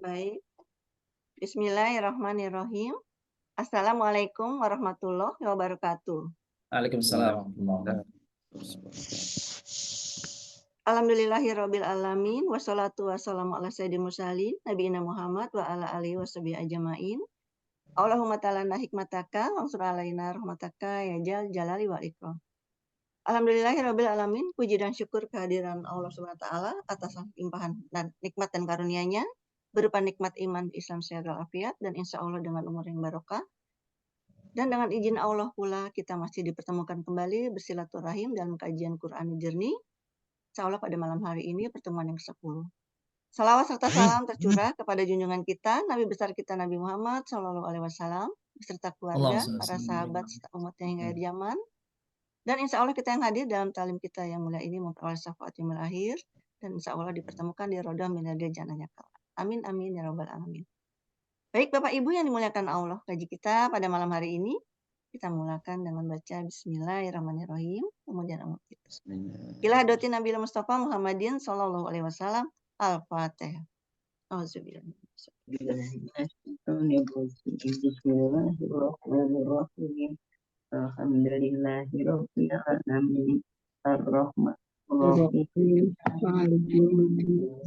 Baik. Bismillahirrahmanirrahim. Assalamualaikum warahmatullahi wabarakatuh. Waalaikumsalam warahmatullahi Alhamdulillahirabbil alamin wassalatu wassalamu ala sayyidil mursalin nabiyina Muhammad wa ala alihi washabihi ajmain. Allahumma ta'ala hikmataka wansur alaina rahmataka ya jal jalali wal ikram. Alhamdulillahirabbil alamin, puji dan syukur kehadiran Allah Subhanahu wa taala atas limpahan dan nikmat dan karunia-Nya berupa nikmat iman, Islam, sehat walafiat, dan insya Allah dengan umur yang barokah. Dan dengan izin Allah pula kita masih dipertemukan kembali bersilaturahim dalam kajian Quran jernih. Insya Allah pada malam hari ini pertemuan yang ke-10. Salawat serta salam tercurah kepada junjungan kita, Nabi besar kita Nabi Muhammad SAW, beserta keluarga, para sahabat, serta umatnya hingga akhir zaman. Dan insya Allah kita yang hadir dalam talim kita yang mulia ini memperoleh syafaat yang akhir. Dan insya Allah dipertemukan di roda minarja jannahnya kelak. Amin, amin, ya rabbal alamin. Baik Bapak Ibu yang dimuliakan Allah, kaji kita pada malam hari ini kita mulakan dengan baca Bismillahirrahmanirrahim. Kemudian kita. Ila hadoti Nabi Mustafa Muhammadin Sallallahu Alaihi Wasallam. Al-Fatihah. Bismillahirrahmanirrahim. Alhamdulillahirabbil alamin. Ar-Rahmanir-Rahim. Maliki yaumiddin.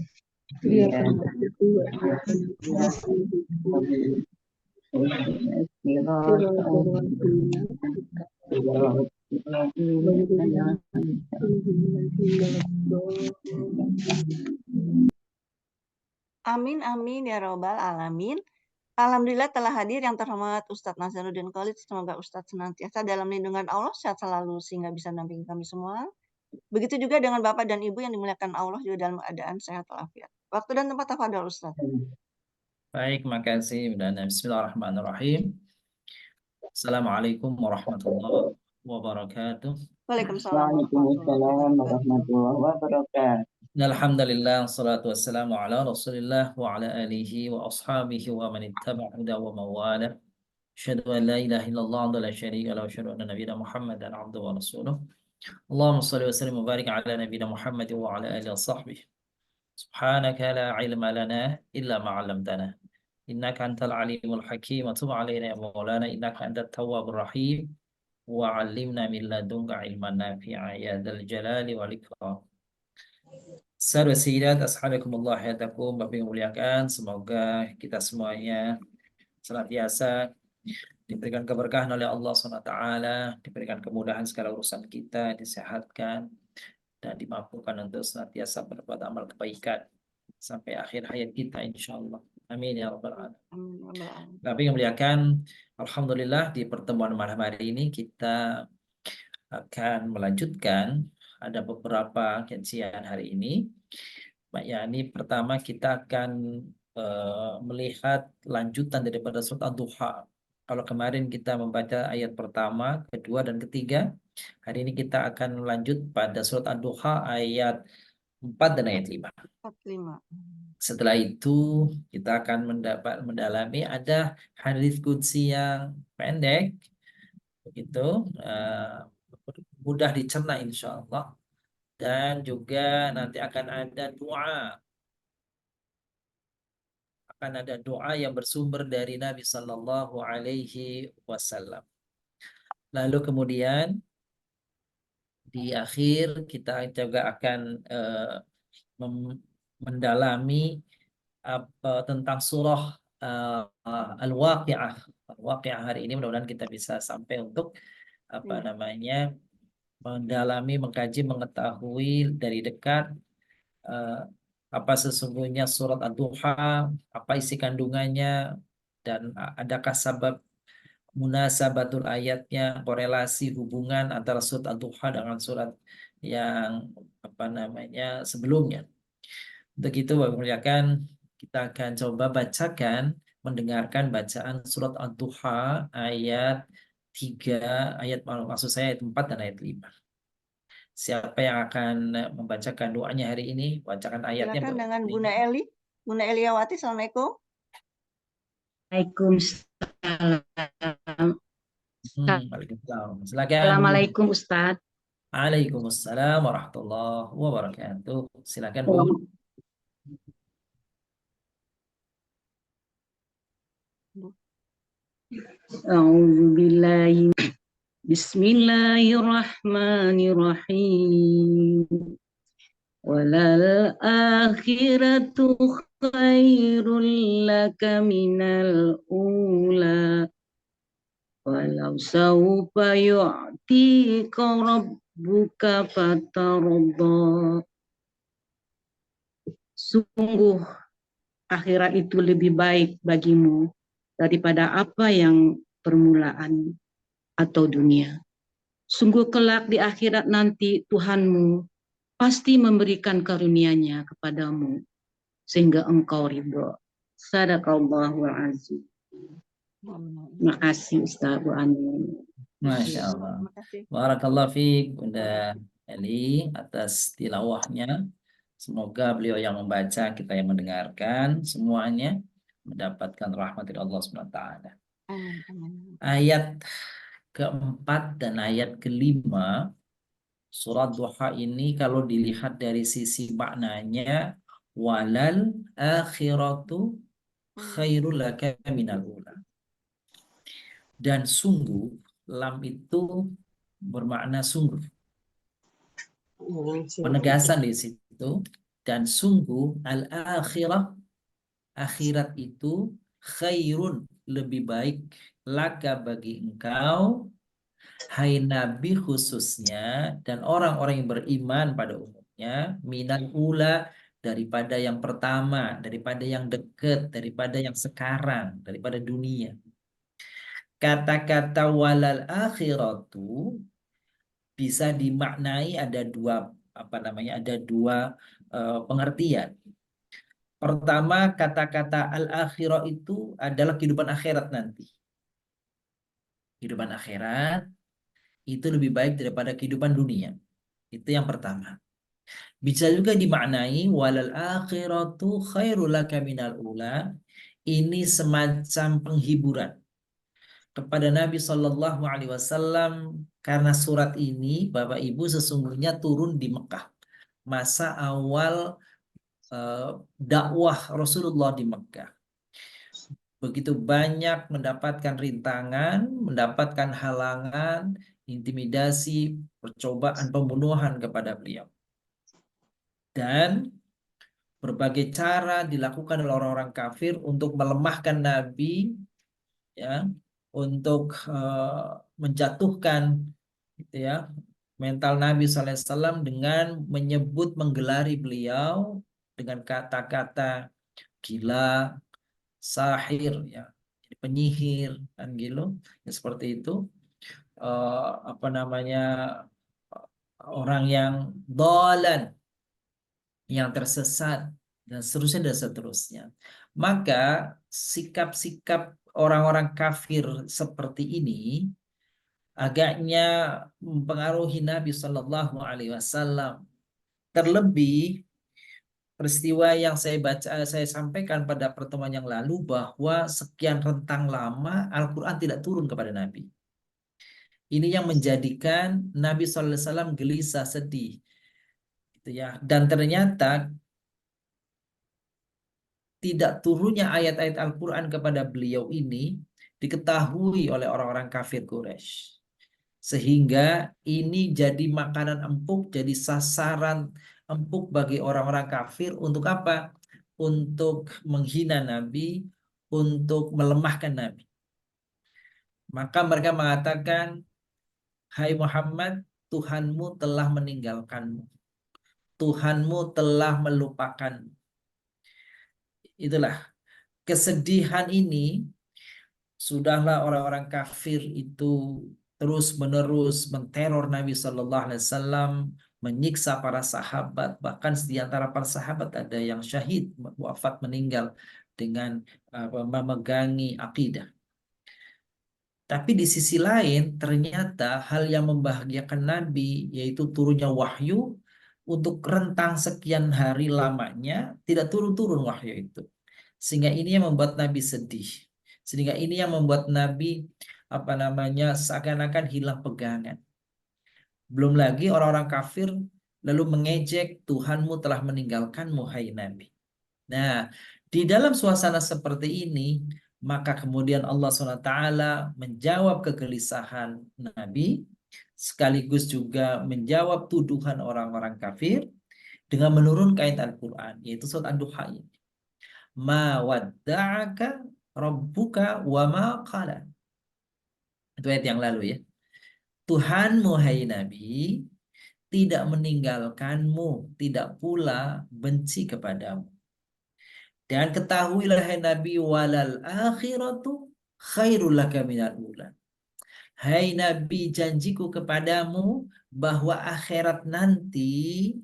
Amin amin ya rabbal alamin. Alhamdulillah telah hadir yang terhormat Ustadz Nazaruddin Khalid. Semoga Ustadz senantiasa dalam lindungan Allah, sehat selalu sehingga bisa mendampingi kami semua. Begitu juga dengan Bapak dan Ibu yang dimuliakan Allah juga dalam keadaan sehat walafiat. Waktu dan tempat tafadhol Ustadz. Baik, makasih. Dan Bismillahirrahmanirrahim. Assalamualaikum warahmatullahi wabarakatuh. Waalaikumsalam warahmatullahi wabarakatuh. Alhamdulillah, salatu wassalamu ala rasulillah wa ala alihi wa ashabihi wa man ittaba'a huda wa mawala. Asyhadu an la ilaha illallah wa la syarika lahu wa asyhadu anna nabiyyana Muhammadan abduhu wa rasuluh. Allahumma shalli wa sallim wa barik ala nabiyyina Muhammad wa ala alihi wa sahbihi. Subhanaka la ilma lana illa ma 'allamtana. Innaka antal alimul hakim wa tub 'alaina ya maulana innaka antat tawwabur rahim wa 'allimna min ladunka ilman nafi'a ya dzal jalali wal ikram. Sahabat sayyidat, assalamualaikum hayatakum, Bapak yang muliakan. Semoga kita semuanya senantiasa diberikan keberkahan oleh Allah SWT, diberikan kemudahan segala urusan kita, disehatkan, dan dimampukan untuk senantiasa berbuat amal kebaikan sampai akhir hayat kita, insya Allah. Amin ya rabbal alamin. Bapak yang muliakan, alhamdulillah di pertemuan malam hari ini kita akan melanjutkan. Ada beberapa kajian hari ini. Yakni pertama kita akan melihat lanjutan daripada surat Ad-Duha. Kalau kemarin kita membaca ayat pertama, kedua, dan ketiga, hari ini kita akan lanjut pada surat Ad-Duha ayat 4 dan ayat 5. Setelah itu kita akan mendalami ada hadis qudsi yang pendek, begitu, mudah dicerna insya Allah, dan juga nanti akan ada doa yang bersumber dari Nabi Sallallahu Alaihi Wasallam. Lalu kemudian di akhir kita juga akan mendalami tentang surah Al-Waqi'ah. Al-Waqi'ah hari ini mudah-mudahan kita bisa sampai untuk mendalami, mengkaji, mengetahui dari dekat apa sesungguhnya surat Ad-Duha, apa isi kandungannya, dan adakah sabab munasabatul ayatnya, korelasi hubungan antara surat Ad-Duha dengan surat yang sebelumnya. Untuk itu Bapak muliakan, kita akan coba mendengarkan bacaan surat Ad-Duha ayat 3, maksud saya ayat 4 dan ayat 5. Siapa yang akan membacakan doanya hari ini? Bacakan ayatnya. Silakan dengan Bunda Eli. Bunda Eliawati, Assalamualaikum. Waalaikumsalam. Waalaikumsalam. Silakan. Assalamualaikum Ustadz. Waalaikumsalam warahmatullahi wabarakatuh. Silakan Bu. A'udzubillahi. Bismillahirrahmanirrahim. Walal akhiratu khairul laka minal ula. Walau sawfa yu'tika rabbuka fatarda. Sungguh akhirat itu lebih baik bagimu daripada apa yang permulaan atau dunia. Sungguh kelak di akhirat nanti Tuhanmu pasti memberikan karunia-Nya kepadamu sehingga engkau ridho. Sadaqallahul azim. Terima kasih Ustaz Bu Ani. Masya Allah. Terima kasih. Barakallah fiik Bunda Eli atas tilawahnya. Semoga beliau yang membaca, kita yang mendengarkan, semuanya mendapatkan rahmat dari Allah SWT. Amin, amin. Ayat keempat dan ayat kelima surat Duha ini kalau dilihat dari sisi maknanya, walal akhiratu khairul laka minal ula. Dan sungguh, lam itu bermakna sungguh. Penegasan di situ. Dan sungguh al-akhirah, akhirat itu khairun, lebih baik, laka bagi engkau, hai Nabi khususnya, dan orang-orang yang beriman pada umumnya, minal ula, daripada yang pertama, daripada yang dekat, daripada yang sekarang, daripada dunia. Kata-kata walal akhiratu bisa dimaknai ada dua pengertian. Pertama, kata-kata al-akhirah itu adalah kehidupan akhirat nanti. Kehidupan akhirat itu lebih baik daripada kehidupan dunia. Itu yang pertama. Bisa juga dimaknai walal akhiratu khairul laka minal ula. Ini semacam penghiburan kepada Nabi Shallallahu Alaihi Wasallam karena surat ini Bapak Ibu sesungguhnya turun di Mekah, masa awal dakwah Rasulullah di Mekah. Begitu banyak mendapatkan rintangan, mendapatkan halangan, intimidasi, percobaan pembunuhan kepada beliau. Dan berbagai cara dilakukan oleh orang-orang kafir untuk melemahkan Nabi, ya, untuk menjatuhkan, gitu ya, mental Nabi SAW dengan menyebut, menggelari beliau dengan kata-kata gila, sahir, ya, penyihir, kan gitu, ya, seperti itu. Orang yang dolan, yang tersesat, dan seterusnya. Maka sikap-sikap orang-orang kafir seperti ini agaknya mempengaruhi Nabi Shallallahu Alaihi Wasallam. Terlebih peristiwa yang saya sampaikan pada pertemuan yang lalu bahwa sekian rentang lama Al-Quran tidak turun kepada Nabi. Ini yang menjadikan Nabi Shallallahu Alaihi Wasallam gelisah, sedih, gitu ya. Dan ternyata tidak turunnya ayat-ayat Al-Quran kepada beliau ini diketahui oleh orang-orang kafir Quraisy. Sehingga ini jadi makanan empuk, jadi sasaran empuk bagi orang-orang kafir untuk apa? Untuk menghina Nabi, untuk melemahkan Nabi. Maka mereka mengatakan, hai Muhammad, Tuhanmu telah meninggalkanmu. Tuhanmu telah melupakanmu. Itulah kesedihan ini. Sudahlah orang-orang kafir itu terus-menerus menteror Nabi Shallallahu Alaihi Wasallam, menyiksa para sahabat, bahkan di antara para sahabat ada yang syahid, wafat, meninggal dengan memegangi akidah. Tapi di sisi lain ternyata hal yang membahagiakan Nabi yaitu turunnya wahyu untuk rentang sekian hari lamanya tidak turun-turun wahyu itu. Sehingga ini yang membuat Nabi sedih. Sehingga ini yang membuat Nabi seakan-akan hilang pegangan. Belum lagi orang-orang kafir lalu mengejek, Tuhanmu telah meninggalkanmu hai Nabi. Nah, di dalam suasana seperti ini, Maka kemudian Allah SWT menjawab kegelisahan Nabi, sekaligus juga menjawab tuduhan orang-orang kafir dengan menurunkan ayat Al-Quran, yaitu surat Ad-Duha ini. Ma wadda'aka rabbuka wa ma qala. Itu ayat yang lalu ya. Tuhanmu, hai Nabi, tidak meninggalkanmu, tidak pula benci kepadamu. Dan ketahuilah, hai Nabi, walal akhiratu khairul laka minal ula. Hai Nabi, janjiku kepadamu bahwa akhirat nanti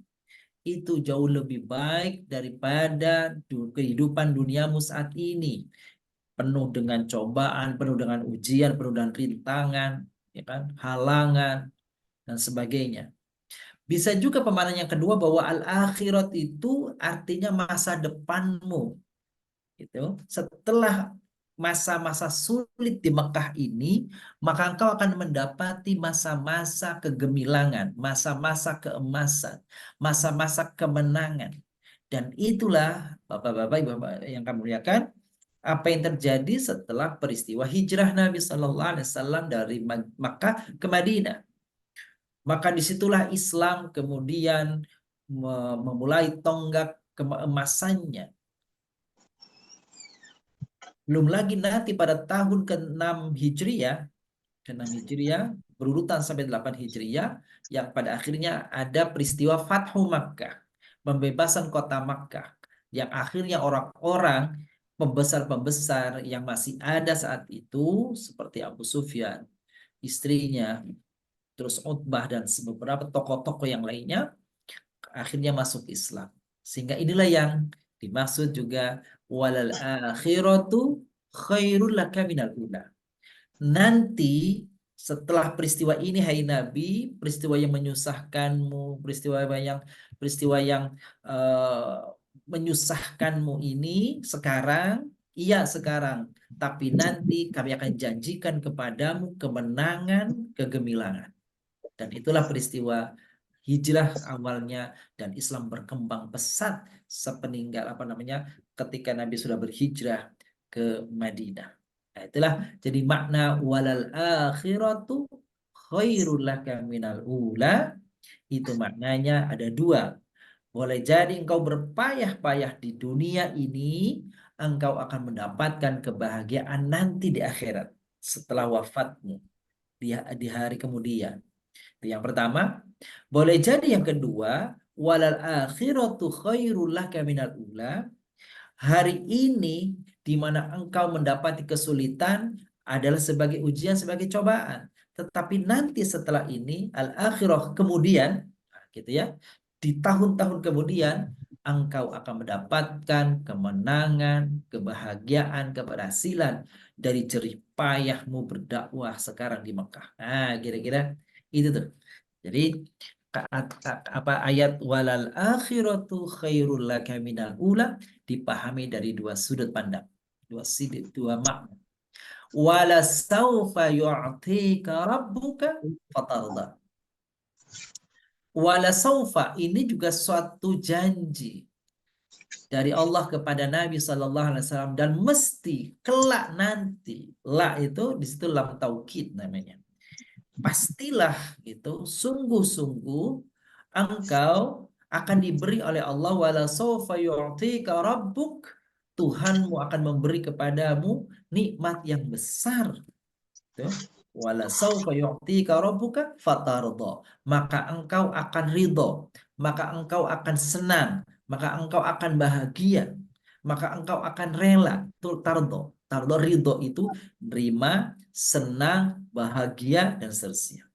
itu jauh lebih baik daripada kehidupan duniamu saat ini. Penuh dengan cobaan, penuh dengan ujian, penuh dengan rintangan, ya kan, halangan, dan sebagainya. Bisa juga pemahaman yang kedua bahwa al-akhirat itu artinya masa depanmu. Gitu. Setelah masa-masa sulit di Mekah ini, maka engkau akan mendapati masa-masa kegemilangan, masa-masa keemasan, masa-masa kemenangan. Dan itulah Bapak-bapak, Ibu-bapak yang kami muliakan, apa yang terjadi setelah peristiwa hijrah Nabi Shallallahu Alaihi Wasallam dari Makkah ke Madinah. Maka disitulah Islam kemudian memulai tonggak keemasannya. Belum lagi nanti pada tahun ke-6 Hijriah, berurutan sampai 8 Hijriah, yang pada akhirnya ada peristiwa Fathu Makkah, pembebasan kota Makkah, yang akhirnya orang-orang pembesar-pembesar yang masih ada saat itu, seperti Abu Sufyan, istrinya, terus Utbah, dan beberapa tokoh-tokoh yang lainnya, akhirnya masuk Islam. Sehingga inilah yang dimaksud juga walal akhiratu khairul laka minal ula. Nanti setelah peristiwa ini, hai Nabi, peristiwa yang menyusahkanmu, peristiwa yang menyusahkanmu ini sekarang, iya sekarang, tapi nanti kami akan janjikan kepadamu kemenangan, kegemilangan. Dan itulah peristiwa hijrah awalnya, dan Islam berkembang pesat sepeninggal ketika Nabi sudah berhijrah ke Madinah. Nah, itulah jadi makna walal akhiratu khairul laka minal ula. Itu maknanya ada dua. Boleh jadi engkau berpayah-payah di dunia ini, engkau akan mendapatkan kebahagiaan nanti di akhirat setelah wafatmu, di hari kemudian. Itu yang pertama. Boleh jadi yang kedua, walal akhiratu khairul laka minal ula. Hari ini di mana engkau mendapati kesulitan adalah sebagai ujian, sebagai cobaan. Tetapi nanti setelah ini, al-akhirah kemudian, gitu ya, di tahun-tahun kemudian, engkau akan mendapatkan kemenangan, kebahagiaan, keberhasilan dari jerih payahmu berdakwah sekarang di Mekah. Nah, kira-kira itu tuh. Jadi ayat walal akhiratu khairul laka minal ula dipahami dari dua sudut pandang, dua makna. Wala saufa yu'tika rabbuka fatarda. Wala saufa ini juga suatu janji dari Allah kepada Nabi Sallallahu Alaihi Wasallam, dan mesti kelak nanti, la itu di situ lam taukid namanya. Pastilah gitu, sungguh-sungguh engkau akan diberi oleh Allah, wala sawfa yu'tika rabbuk, Tuhanmu akan memberi kepadamu nikmat yang besar. Tuh. Wala sawfa yu'tika rabbuka fatarda, maka engkau akan ridho, maka engkau akan senang, maka engkau akan bahagia, maka engkau akan rela. Itu tardo. Tardo, ridho itu nerima, senang, bahagia, dan seterusnya.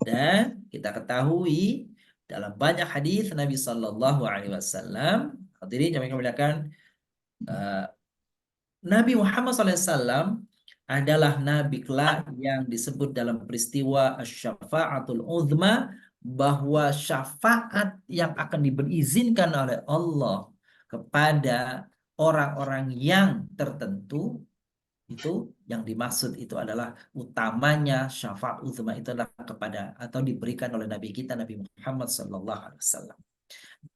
Dan kita ketahui dalam banyak hadis Nabi Shallallahu Alaihi Wasallam, hadirin yang kami muliakan, Nabi Muhammad SAW adalah Nabi kelak yang disebut dalam peristiwa Asy-Syafa'atul Uzma, bahwa syafaat yang akan diizinkan oleh Allah kepada orang-orang yang tertentu, itu yang dimaksud itu adalah utamanya syafaat uzma itu adalah kepada atau diberikan oleh Nabi kita Nabi Muhammad SAW.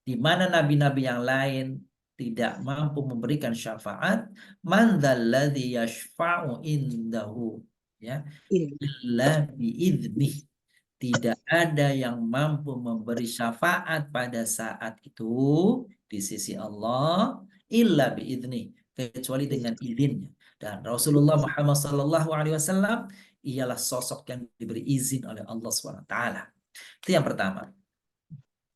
Di mana nabi-nabi yang lain tidak mampu memberikan syafaat. Man dzalladzi yashfa'u indahu, ya, Iya. illa biiznih. Tidak ada yang mampu memberi syafaat pada saat itu di sisi Allah illa biiznih, kecuali dengan izinnya. Dan Rasulullah Muhammad SAW ialah sosok yang diberi izin oleh Allah SWT. Itu yang pertama.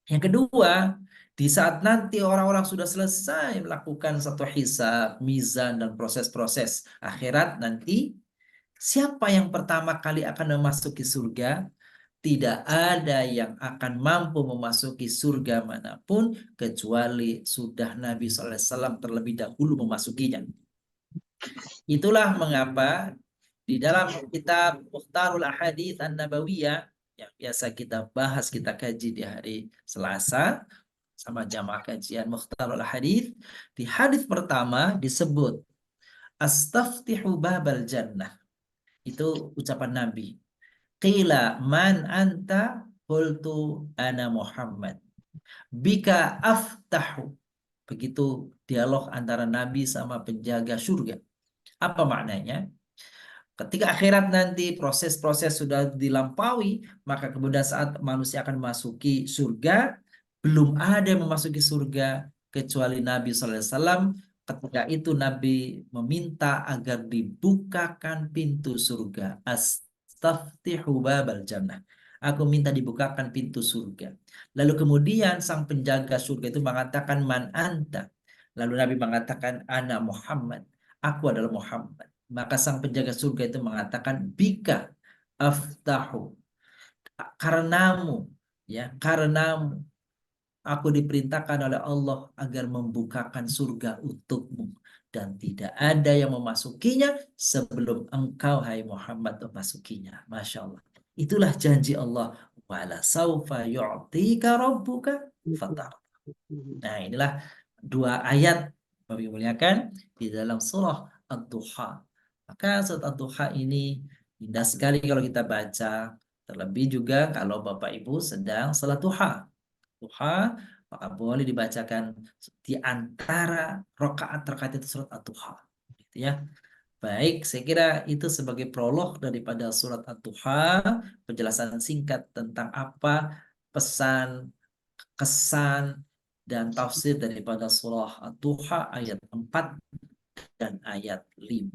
Yang kedua, di saat nanti orang-orang sudah selesai melakukan satu hisab, mizan, dan proses-proses akhirat nanti, siapa yang pertama kali akan memasuki surga? Tidak ada yang akan mampu memasuki surga manapun kecuali sudah Nabi SAW terlebih dahulu memasukinya. Itulah mengapa di dalam kitab Mukhtarul Ahadits An-Nabawiyah yang biasa kita bahas, kita kaji di hari Selasa sama jamaah kajian Mukhtarul Ahadits, di hadis pertama disebut Astaftihu babal jannah. Itu ucapan Nabi. Qila man anta? Qultu ana Muhammad. Bika aftahu. Begitu dialog antara Nabi sama penjaga surga. Apa maknanya? Ketika akhirat nanti proses-proses sudah dilampaui, maka kemudian saat manusia akan memasuki surga, belum ada yang memasuki surga kecuali Nabi SAW. Ketika itu Nabi meminta agar dibukakan pintu surga. Astaftihu babal jannah. Aku minta dibukakan pintu surga. Lalu kemudian sang penjaga surga itu mengatakan man anta. Lalu Nabi mengatakan ana Muhammad. Aku adalah Muhammad. Maka sang penjaga surga itu mengatakan bika aftahu. Karenamu, ya, karenamu aku diperintahkan oleh Allah agar membukakan surga untukmu dan tidak ada yang memasukinya sebelum engkau hai Muhammad memasukinya. Masya Allah. Itulah janji Allah. Wala saufa yu'tika rabbuka fatar. Nah, inilah dua ayat Bapak muliakan di dalam surah Ad-Duha. Maka surat Ad-Duha ini indah sekali kalau kita baca. Terlebih juga kalau Bapak Ibu sedang salat duha. Duha, maka boleh dibacakan di antara rakaat-rakaat itu surat Ad-Duha. Gitu ya. Baik, saya kira itu sebagai prolog daripada surat Ad-Duha, penjelasan singkat tentang apa pesan, kesan, dan tafsir daripada surah Ad-Duha ayat 4 dan ayat 5.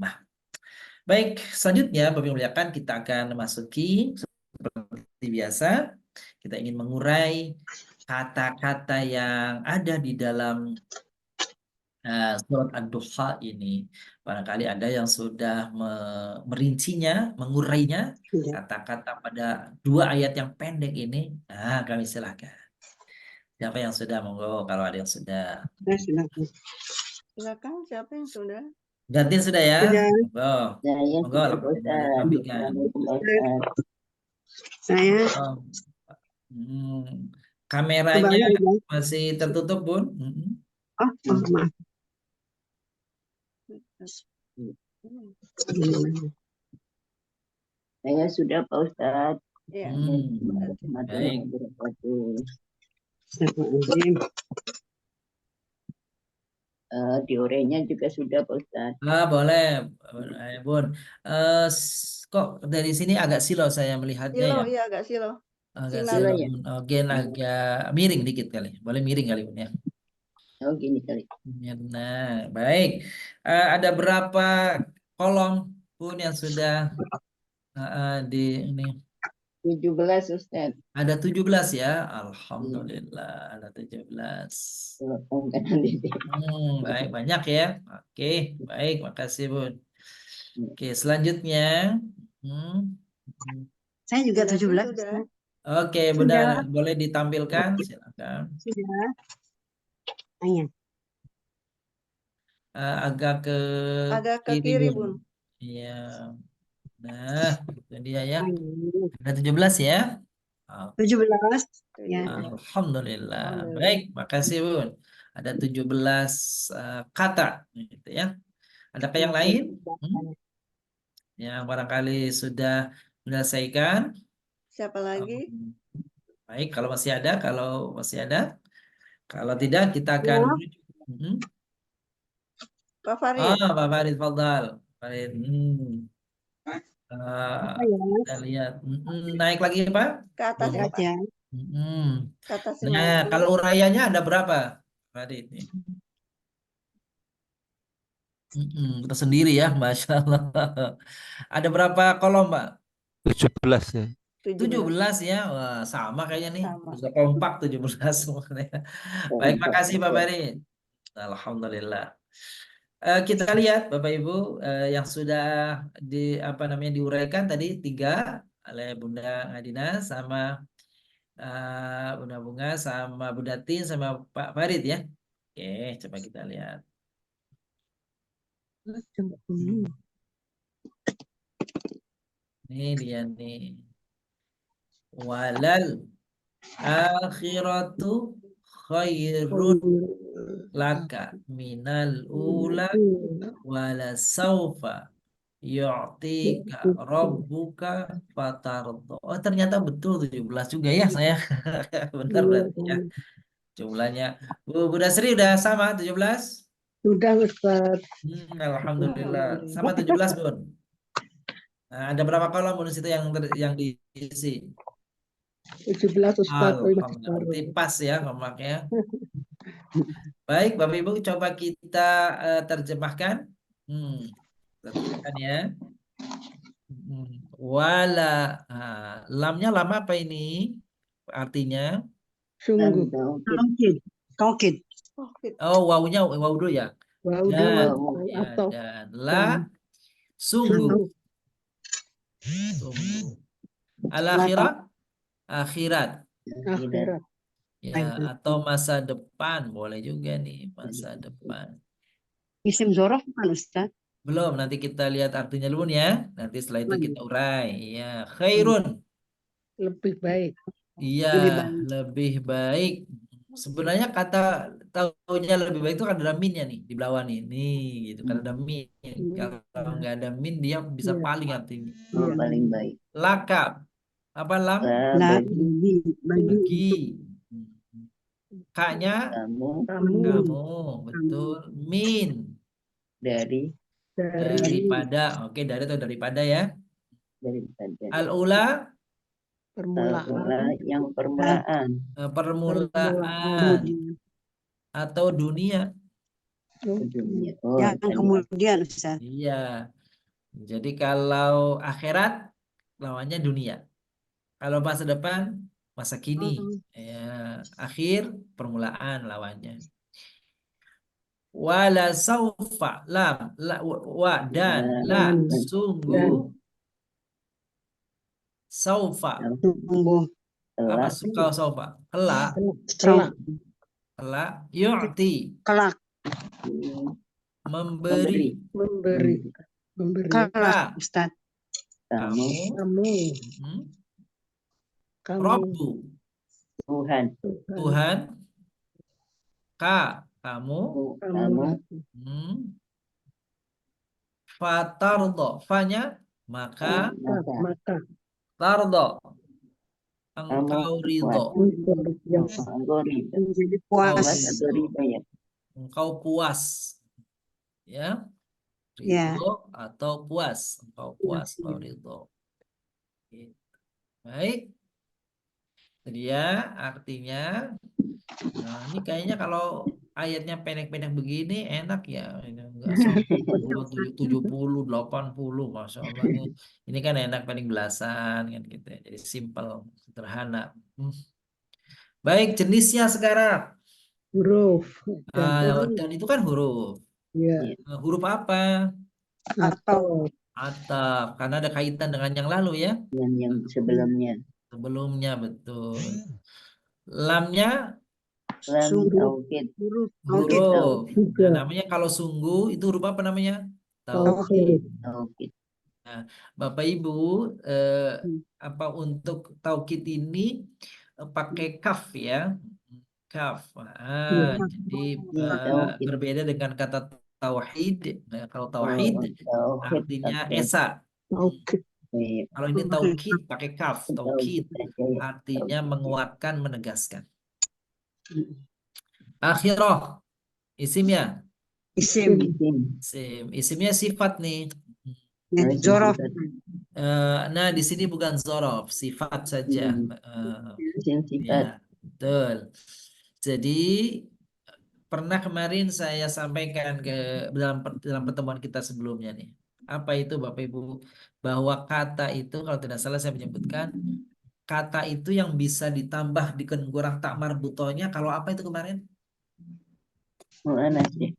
Baik, selanjutnya Bapak muliakan kita akan masuki seperti biasa. Kita ingin mengurai kata-kata yang ada di dalam surat Ad-Duha ini. Barangkali ada yang sudah merincinya, mengurainya, kata-kata pada dua ayat yang pendek ini. Nah, kami silakan. Siapa yang sudah? Monggo kalau ada yang sudah. Silakan, siapa yang sudah? Gantiin sudah ya? Sudah. Monggo. Saya Monggo sudah langsung Ustaz. ditampilkan. Saya Oh. Kameranya masih tertutup, Bun? maaf. Saya sudah Pak Ustadz. Ya. Baik. Diorenya juga sudah Pak Ustadz. Boleh, Bun. Kok dari sini agak silau saya melihatnya Silo, ya? iya agak silo. Agak Sinar. silau, ya? Bun. Gen agak miring dikit kali. Boleh miring kali, Bun ya. Oh gini kali. Nah, baik. Ada berapa kolom, Bun, yang sudah di ini? 17 Ustadz. Ada 17 ya. Alhamdulillah, ada 17. Baik, banyak ya. Oke, baik, makasih, Bun. Oke, selanjutnya. Saya juga 17. Sudah. Oke, benar. Boleh ditampilkan, silakan. Sudah. Iya. Agak ke kiri, Bun. Bun. Iya. Nah, itu dia ya. Ada 17 ya. 17. Ya. Alhamdulillah. Baik, makasih, Bun. Ada 17 kata gitu ya. Adakah yang lain? Yang barangkali sudah menyelesaikan? Siapa lagi? Baik, kalau masih ada, kalau tidak kita akan Pak Farid. Pak Farid, fadal. Farid. Apa ya? Kita lihat. Naik lagi, Pak? Ke atasnya, Pak. Aja. Ke atasnya Nah, lagi. kalau uraiannya ada berapa, Farid? Tersendiri ya, Masya Allah. Ada berapa kolom, Pak? 17 ya. 17 ya. Wah, sama kayaknya nih. Sama. Bisa kompak 17 semuanya. Baik, makasih Pak Farid. Alhamdulillah. Kita lihat Bapak Ibu yang sudah diuraikan tadi 3 oleh Bunda Ngadina sama Bunda Bunga sama Bunda Tin sama Pak Farid ya. Oke, coba kita lihat. Ini dia nih. Walal akhiratu khairun laka minal ula wala saufa yu'tika rabbuka fatardo. Oh, ternyata betul 17 juga ya saya. Benar berarti ya. Jumlahnya. Bunda Sri udah sama 17? Sudah, Ustaz. Alhamdulillah. Sama 17, Bun. Nah, ada berapa kolom Bun situ yang diisi? 17, Ustaz. Alhamdulillah. Berarti pas ya komaknya. Baik, Bapak Ibu, coba kita terjemahkan. Terjemahkan ya. Wala. Lamnya lama apa ini? Artinya? Sungguh. Taukid. Oh, wawunya wawu dulu ya. Wow, Dan, ya, atau dan la sungguh. Sungguh. Al-akhirat, akhirat. akhirat. Ya, atau masa depan boleh juga nih, masa depan. Isim zorof kan, Ustaz? Belum, nanti kita lihat artinya dulu ya. Nanti setelah itu kita urai. Ya, khairun. Lebih baik. Iya, lebih baik. Sebenarnya kata taunya lebih baik itu kan ada minnya nih di bawah nih. Nih gitu, kan ada min. Kalau nggak ada min dia bisa paling artinya. Paling baik. Lakab. Apa lam? Bagi. Kaknya Kamu kamu, betul. Min daripada. Oke, dari atau daripada ya. daripada Al-ula Permulaan. yang permulaan. permulaan atau dunia. Dunia. Yang kemudian, Ustaz. Iya. Jadi kalau akhirat lawannya dunia. Kalau masa depan masa kini. Ya, akhir permulaan lawannya. Wala saufa lam wa dan la sungguh saufa. Sungguh. Apa kau saufa? Kelak yu'ti Kelak. memberi Kelak, Ustaz. kamu Rabbu Tuhan kamu fatardo fanya maka tardo engkau ridho Menjadi puas. engkau puas ya ridho atau puas engkau puas engkau ridho. Baik, dia artinya ini kayaknya kalau ayatnya pendek-pendek begini enak ya, enggak sampai 70, 80, Masya Allah. Ini kan enak paling belasan kan gitu ya. Jadi simple, sederhana. Baik, jenisnya sekarang. Huruf. Dan itu kan huruf. Huruf apa? Atau. Karena ada kaitan dengan yang lalu ya. Yang sebelumnya. Sebelumnya, betul. Lamnya huruf. Nah, namanya kalau sungguh itu huruf apa namanya? Taukid. Nah, Bapak Ibu apa untuk taukid ini pakai kaf ya. Kaf. Jadi berbeda dengan kata tauhid. Nah, kalau tauhid artinya esa. Kalau ini taukid pakai kaf. Taukid artinya menguatkan, menegaskan. Akhirah isimnya Isim. Isimnya sifat nih. Ya, Oh, isim Zorof. sifat. Nah, di sini bukan zorof, sifat saja. Isim sifat. Ya, betul. Jadi pernah kemarin saya sampaikan dalam pertemuan kita sebelumnya nih. Apa itu Bapak Ibu? Bahwa kata itu kalau tidak salah saya menyebutkan kata itu yang bisa ditambah dengan kurang tak marbutonya kalau apa itu kemarin? Mu'anas ya.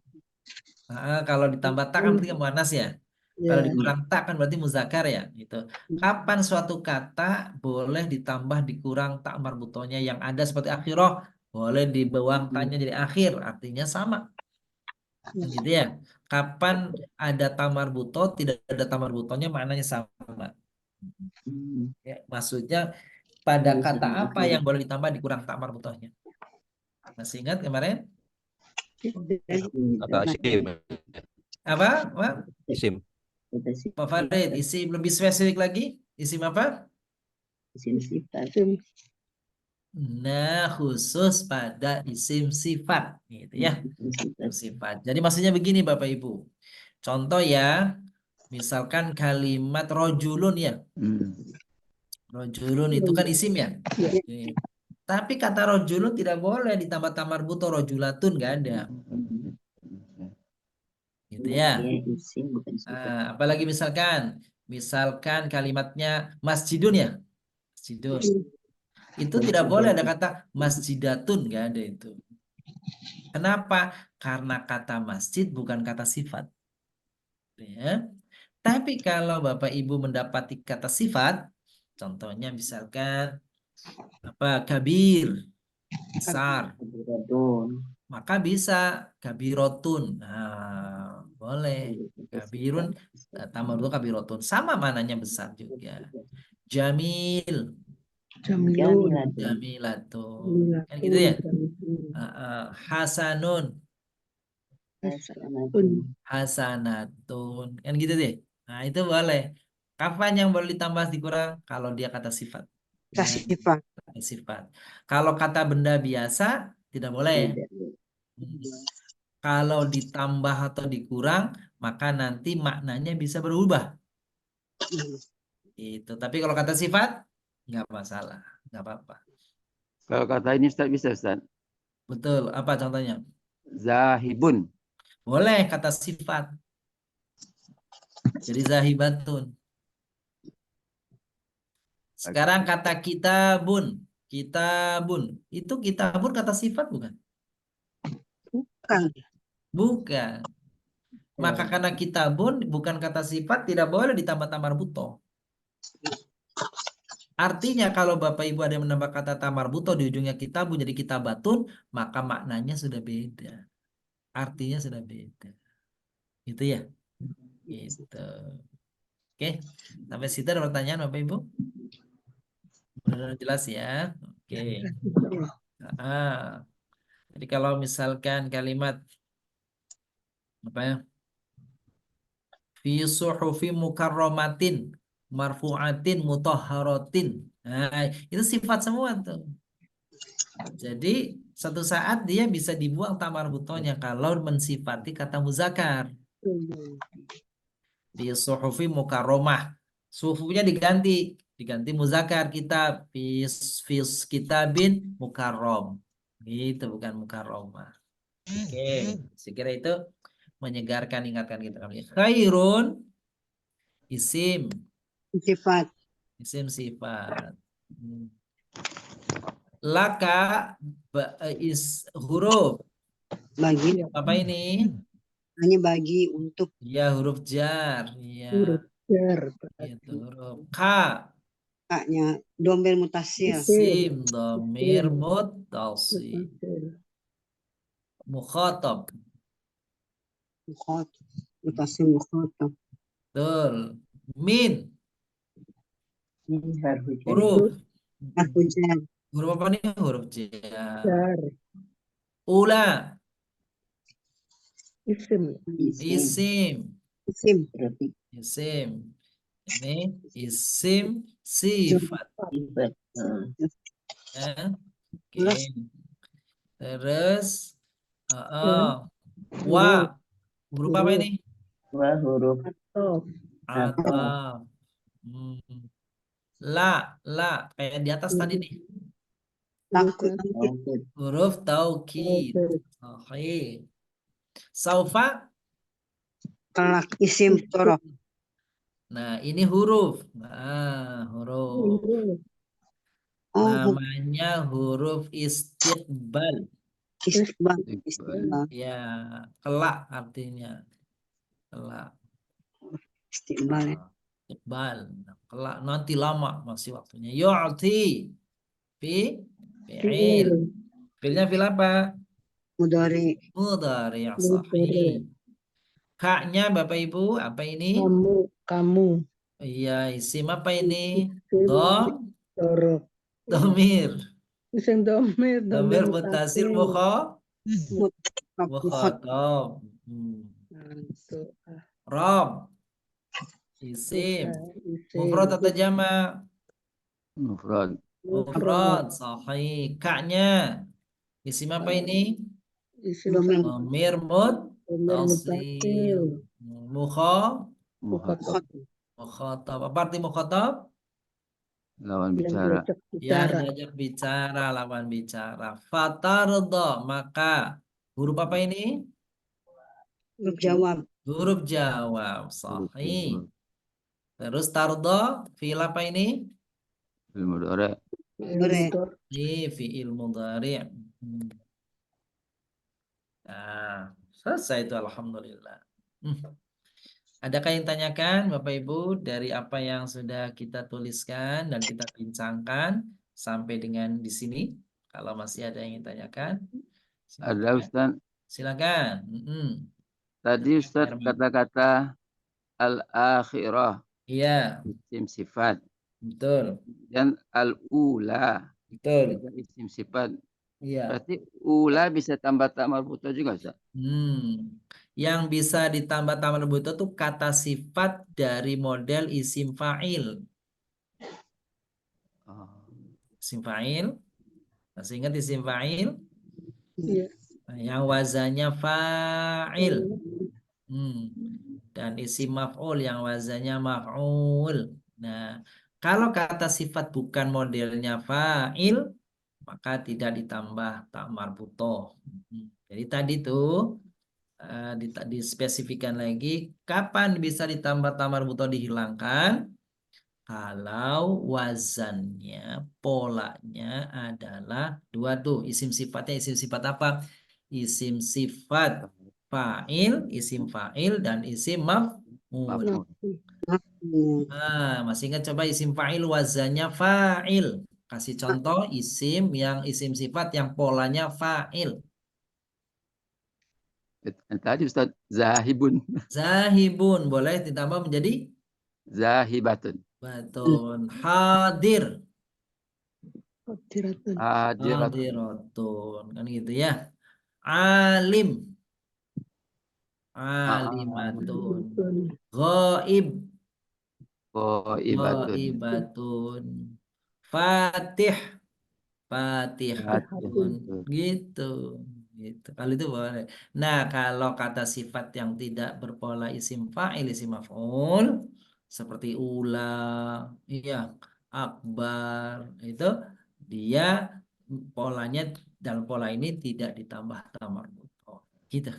Kalau ditambah tak kan berarti muannas ya. Kalau Ya. dikurang tak kan berarti muzakkar ya, gitu. Kapan suatu kata boleh ditambah dikurang tak marbutonya yang ada seperti akhirah, boleh dibuang taknya jadi akhir, artinya sama. Kan gitu ya. Kapan ada tamar buto, tidak ada tamar butonya maknanya sama. Ya, maksudnya pada Iya, kata sama apa akhir. yang boleh ditambah dikurang tamar butonya? Masih ingat kemarin? Kata isim. Apa? Apa? Isim. Kata sifat. Pak Farid, isim lebih spesifik lagi? Isim apa? Isim sifat. Nah, khusus pada isim sifat, gitu ya. Isim sifat. Sifat. Jadi maksudnya begini Bapak Ibu. Contoh ya, misalkan kalimat rojulun ya. Rojulun itu kan isim ya. Oke. Tapi kata rojulun tidak boleh ditambah tamar buto, rojulatun nggak ada. Gitu ya. Iya, isim bukan sifat. Apalagi misalkan kalimatnya masjidun ya. Masjidun. Itu tidak boleh ada kata masjidatun, nggak ada itu. Kenapa? Karena kata masjid bukan kata sifat. Ya. Tapi kalau Bapak Ibu mendapati kata sifat, contohnya misalkan apa kabir, besar, Kabiratun. maka bisa kabirotun. Nah, boleh. Kabirun tambah dua kabirotun, sama mananya besar juga. Jamil, Jamilun. jamilatun, kan gitu ya. Hasanun, hasanatun, kan gitu deh. Nah, itu boleh. Kapan yang boleh ditambah dikurang? Kalau dia kata sifat. Kata Ya, sifat. kata sifat. Kalau kata benda biasa tidak boleh. Kalau ditambah atau dikurang, maka nanti maknanya bisa berubah. Itu. Tapi kalau kata sifat, nggak masalah, nggak apa-apa. Kalau kata ini Ustaz bisa Ustaz. Betul. Apa contohnya? Zahibun. Boleh kata sifat. Jadi zahibatun. Sekarang kata kitabun. Kitabun. Itu kitabun kata sifat bukan? Bukan. Bukan. Maka karena kitabun bukan kata sifat, tidak boleh ditambah tamar buto. Artinya kalau Bapak Ibu ada yang menambah kata tamar buto di ujungnya kitabun jadi kitabatun, maka maknanya sudah beda. Artinya sudah beda. Gitu ya? Gitu. Oke. Sampai situ ada pertanyaan Bapak Ibu? Benar jelas ya? Oke. Jadi kalau misalkan kalimat apa ya? Fi suhufi mukarramatin marfu'atin mutahharatin. Nah, itu sifat semua tuh. Jadi satu saat dia bisa dibuang tamar butonya kalau mensifati kata muzakkar. Di suhufi mukarramah. Suhufinya diganti muzakkar kitab fis kitabin mukarrom. Itu bukan mukarramah. Oke, sekira itu menyegarkan ingatan kita kali. Khairun isim Sifat. sifat. Laka huruf Bagi. apa ini? Hanya bagi untuk. Ya huruf jar. Ya Huruf jar. itu huruf K. Kaknya domir mutasil. Isim dhamir muttasil. Mukhatab. Mutasil mukhatab. Betul. Min Ini harus huruf. Harfu jar. Huruf apa nih? Huruf jar. Jar. Ula Isim. isim. Isim. Isim. Ini isim sifat. Sifat. Ya. Oke. Terus wa Huruf apa ini? Dua huruf Oh, Ataf. Hmm. La, kayak di atas tadi nih. takut. taukid. Huruf taukid. Sahih. Saufa. Kelak isim torof. Nah, ini huruf. Nah, huruf. Oh, Namanya huruf istiqbal. istiqbal. Istiqbal. Istiqbal. Ya, kelak artinya. Kelak. Istiqbal ya. Istiqbal. Kelak nanti lama masih waktunya. Yu'ti. Fi. Fi'il. Fi'ilnya fi'il apa? Mudhari. Mudhari yang sahih. Kaknya Bapak Ibu, apa ini? Kamu, Iya, isim apa ini? Dom, dorok. domir. Isim domir Domir mutasir Mukhotob. mukhotob. Rob, isim. Mufrad atau jamak? Mufrad. Mufrad, sahih. Kaknya, isim apa ini? Isim Domir. Domir muttasil. Mukhatab. Mukhotob. Apa arti mukhotob? Lawan bicara. Yang diajak bicara, lawan bicara. Fatardo, maka huruf apa ini? Huruf jawab. Huruf jawab, sahih. Terus tardo, fi'il apa ini? Fi'il mudhari'. Ini fi'il mudhari'. Nah, selesai itu alhamdulillah. Adakah yang tanyakan Bapak Ibu dari apa yang sudah kita tuliskan dan kita bincangkan sampai dengan di sini? Kalau masih ada yang ingin tanyakan, Ada Ustaz. silakan. Tadi Ustaz kata-kata al-akhirah. Iya, Isim sifat. betul. Dan al-ula. Betul. Juga isim sifat. Iya. Berarti ula bisa tambah tak marbuta juga Ustaz. Yang bisa ditambah tamar butuh tuh kata sifat dari model isim fa'il. Isim fa'il. Masih ingat isim fa'il? Yang wazannya fa'il. Dan isim maf'ul yang wazannya maf'ul. Nah, kalau kata sifat bukan modelnya fa'il, maka tidak ditambah tak marbutoh. Jadi tadi tuh dispesifikan lagi kapan bisa ditambah tak marbutoh dihilangkan kalau wazannya polanya adalah dua tuh isim sifatnya isim sifat apa? Isim sifat isim fa'il dan isim maf'ul. Masih ingat coba isim fa'il wazannya fa'il. Kasih contoh isim yang isim sifat yang polanya fa'il. Tadi Ustaz zahibun. Zahibun boleh ditambah menjadi Zahibatun. batun. Hadir. Hadiratun. Hadiratun. Kan gitu ya. Alim. Alimatun. Ghaib. Ibatun. Ghaibatun. Fatih. Fatihatun. Gitu. Gitu. Kalau itu boleh. Nah, kalau kata sifat yang tidak berpola isim fa'il, isim maf'ul, seperti ula, iya, akbar, itu dia polanya dalam pola ini tidak ditambah tamar butoh. Gitu.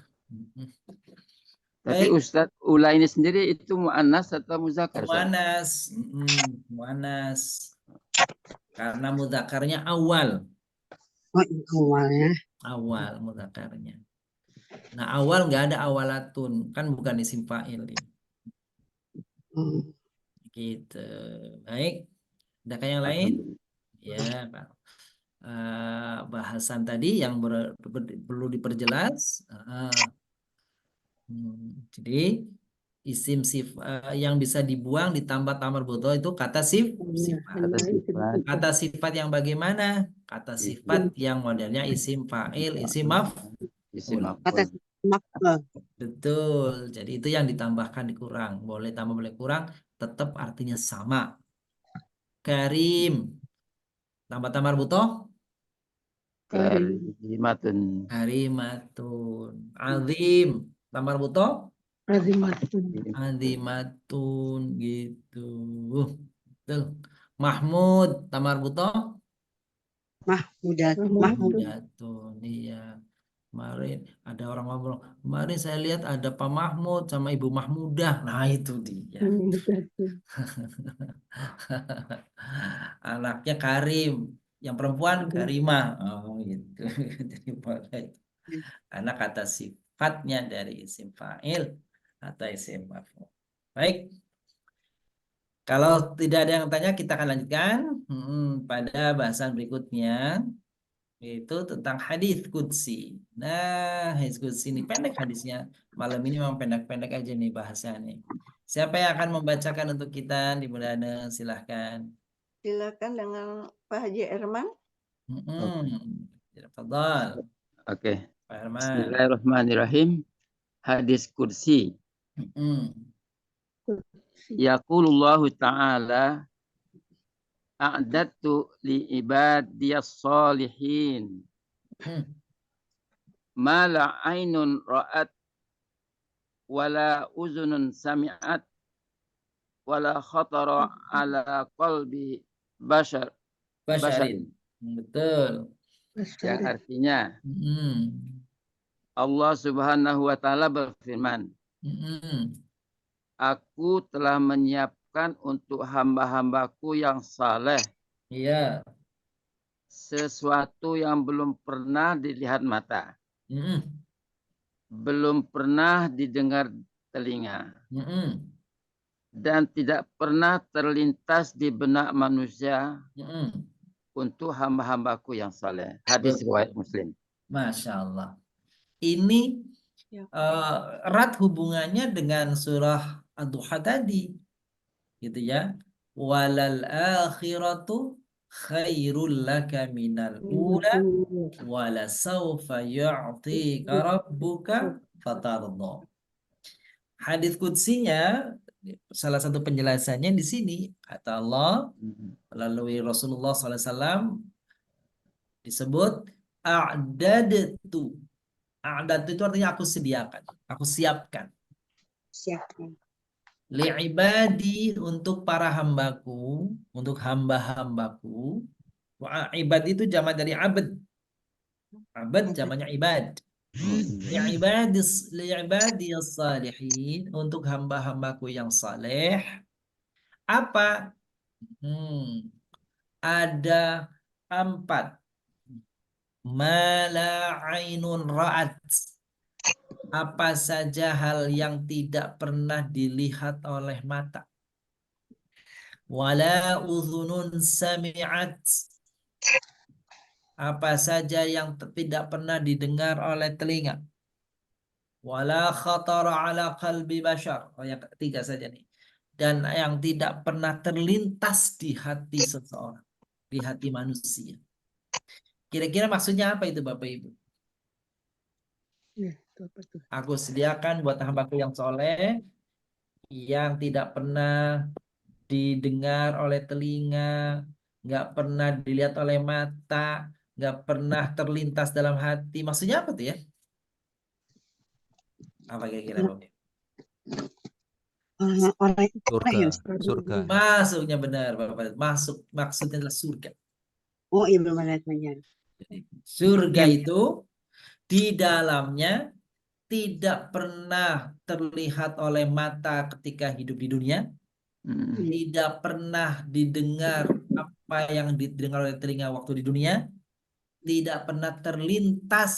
Tapi Baik, Ustadz ula ini sendiri itu mu'annas atau muzakkar? muannas. Muannas. Karena mudzakarnya awal. Oh, awalnya. Awal mudzakarnya. Nah, awal nggak ada awalatun, kan bukan isim fa'il ini. Gitu. Baik. Adakah yang lain? Ya, Pak. Bahasan tadi yang perlu diperjelas. Jadi isim yang bisa dibuang ditambah tamar butoh itu kata sifat. Kata sifat yang bagaimana? Kata sifat yang modelnya isim fa'il, isim maf'ul. Kata makna. Betul. Jadi itu yang ditambahkan dikurang. Boleh tambah boleh kurang, tetap artinya sama. Karim. Tambah tamar butoh. Karimatun. Karimatun. Azim. Tamar buto Azimatun. azimatun gitu. Betul. Mahmud tamar buto Mahmudatun. Mahmud. mahmudatun. Iya. Kemarin ada orang ngobrol. Kemarin saya lihat ada Pak Mahmud sama Ibu Mahmudah. Nah itu dia. Mahmudatun. Anaknya Karim. Yang perempuan Karimah. Oh gitu. Jadi boleh. Anak kata sifatnya dari isim fa'il atau isim maf'ul. Baik. Kalau tidak ada yang tanya, kita akan lanjutkan pada bahasan berikutnya, yaitu tentang hadis qudsi. Nah, hadis qudsi ini pendek hadisnya. Malam ini memang pendek-pendek aja nih bahasannya. Siapa yang akan membacakan untuk kita? Dimulai, silahkan. Silakan dengan Pak Haji Erman. Tafadhal, Oke. Pak Herman. Bismillahirrahmanirrahim. Hadis kursi. Yaqulullahu ta'ala a'dadtu li ibadiyas salihin ma la ainun ra'at wala uzunun sami'at wala khatara ala qalbi basharin. Basyarin. Betul. Yang artinya Allah Subhanahu wa taala berfirman, Aku telah menyiapkan untuk hamba-hambaku yang saleh Iya. sesuatu yang belum pernah dilihat mata, belum pernah didengar telinga, dan tidak pernah terlintas di benak manusia untuk hamba-hambaku yang saleh. Hadis riwayat Muslim. Masya Allah. Ini erat hubungannya dengan surah Ad-Duha tadi, gitu ya. Walal akhiratu khairul laka minal ula wala sawfa yu'tika rabbuka fatardha. Hadis qudsinya, salah satu penjelasannya di sini, kata Allah melalui Rasulullah SAW disebut a'dadtu. A'dadtu itu artinya aku sediakan, aku siapkan. Siapkan. Li'ibadi, untuk para hambaku, untuk hamba-hambaku. Ibad itu jamak dari abad. Abad jamaknya ibad. Li'ibadi salihin, untuk hamba-hambaku yang saleh. Apa? Ada 4. Mala ainun ra'at. Apa saja hal yang tidak pernah dilihat oleh mata. Wala udhunun sami'at. Apa saja yang tidak pernah didengar oleh telinga. Wala khatara ala qalbi bashar. Oh, yang ketiga saja nih. Dan yang tidak pernah terlintas di hati seseorang, di hati manusia. Kira-kira maksudnya apa itu Bapak Ibu? Ya, itu apa tuh? Aku sediakan buat hambaku yang soleh, yang tidak pernah didengar oleh telinga, nggak pernah dilihat oleh mata, nggak pernah terlintas dalam hati. Maksudnya apa tuh ya? Apa kira-kira Bapak Ibu? Orang Surga, ya. surga. Masuknya benar Bapak. Masuk, maksudnya adalah surga. Oh iya belum ada tanya. Surga itu di dalamnya tidak pernah terlihat oleh mata ketika hidup di dunia, tidak pernah didengar apa yang didengar oleh telinga waktu di dunia, tidak pernah terlintas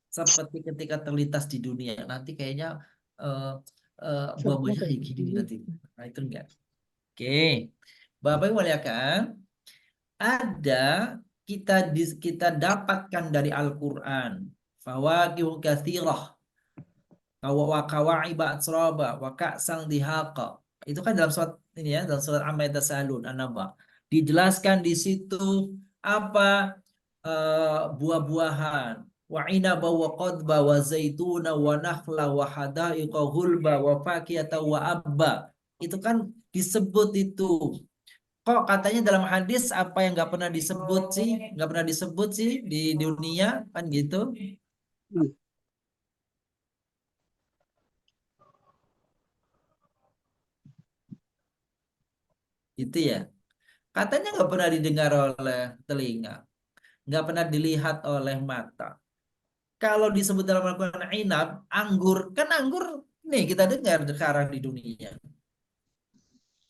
seperti ketika terlintas di dunia. Nanti kayaknya buah-buahnya kayak gini nanti. Nah, itu enggak. Oke. Bapak Ibu lihat, ada kita dapatkan dari Al-Qur'an fawaqihu katsirah wa kawa'iba atsraba wa ka'san dihaqa. Itu kan dalam surat ini ya, dalam surat Amma Yatasaalun An-Naba. Dijelaskan di situ apa buah-buahan, wa inaba wa qadba wa zaituna wa nakhla wa hadaiqa ghulba wa fakiyata wa abba. Itu kan disebut itu. Kok katanya dalam hadis apa yang nggak pernah disebut sih? Nggak pernah disebut sih di dunia kan gitu? Gitu ya. Katanya nggak pernah didengar oleh telinga, nggak pernah dilihat oleh mata. Kalau disebut dalam Al-Quran inab, anggur, kan anggur nih kita dengar sekarang di dunia.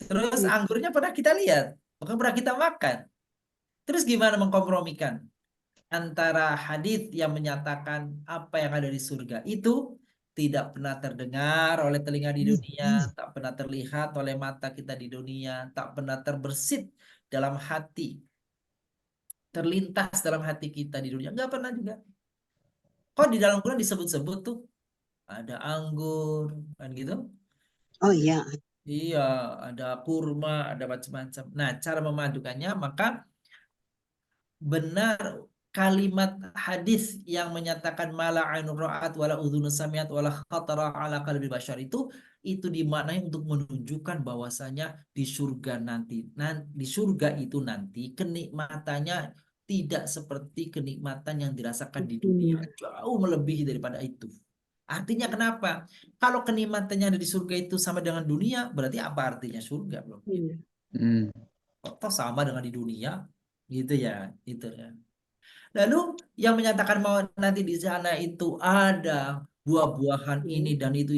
Terus anggurnya pernah kita lihat, bukan pernah kita makan. Terus gimana mengkompromikan antara hadis yang menyatakan apa yang ada di surga itu tidak pernah terdengar oleh telinga di dunia, tak pernah terlihat oleh mata kita di dunia, tak pernah terbersit dalam hati, terlintas dalam hati kita di dunia, nggak pernah juga. Kok di dalam Quran disebut-sebut tuh ada anggur, kan gitu? Oh iya. Iya, ada kurma, ada macam-macam. Nah, cara memadukannya maka benar kalimat hadis yang menyatakan mala ainur ra'at wala udhunus samiat wala khatara ala qalbi bashar itu dimaknai untuk menunjukkan bahwasanya di surga nanti di surga itu nanti kenikmatannya tidak seperti kenikmatan yang dirasakan di dunia, jauh melebihi daripada itu. Artinya kenapa? Kalau kenikmatannya ada di surga itu sama dengan dunia, berarti apa artinya surga, bro? Kok sama dengan di dunia? Gitu ya, itu ya. Lalu yang menyatakan mau nanti di sana itu ada buah-buahan ini dan itu,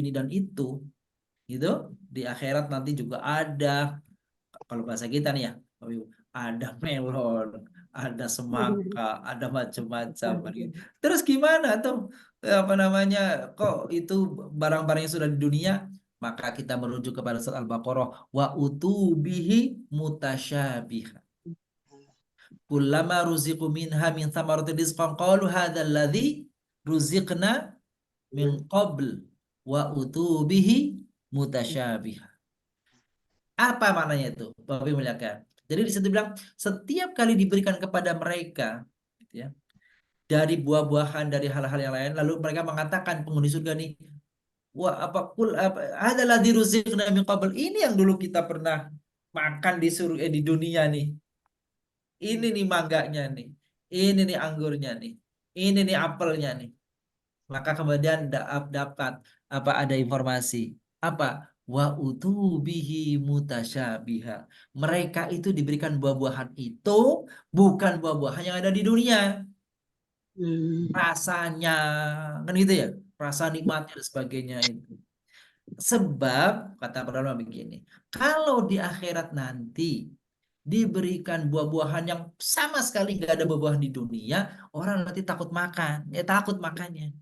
gitu. Di akhirat nanti juga ada, kalau bahasa kita nih ya, ada melon, ada semangka, ada macam-macam. Terus gimana tuh? Apa namanya? Kok itu barang-barang yang sudah di dunia? Maka kita merujuk kepada surat Al-Baqarah wa utubihi mutasyabih. Kullama ruziqu minha min thamarati rizqan qalu hadzal ladzi ruziqna min qabl wa utubihi mutasyabih. Apa maknanya itu? Bapak Ibu muliakan. Jadi di situ bilang setiap kali diberikan kepada mereka gitu ya, dari buah-buahan, dari hal-hal yang lain, lalu mereka mengatakan penghuni surga nih, wah apa kul apa adalah diruziqna min qabl, ini yang dulu kita pernah makan di surga di dunia nih. Ini nih mangganya nih. Ini nih anggurnya nih. Ini nih apelnya nih. Maka kemudian dapat apa ada informasi apa wa utubihi mutasyabiha. Mereka itu diberikan buah-buahan itu bukan buah-buahan yang ada di dunia. Rasanya kan gitu ya. Rasa nikmatnya dan sebagainya itu. Sebab kata para ulama begini, kalau di akhirat nanti diberikan buah-buahan yang sama sekali nggak ada buah-buahan di dunia, orang nanti takut makan, ya takut makannya.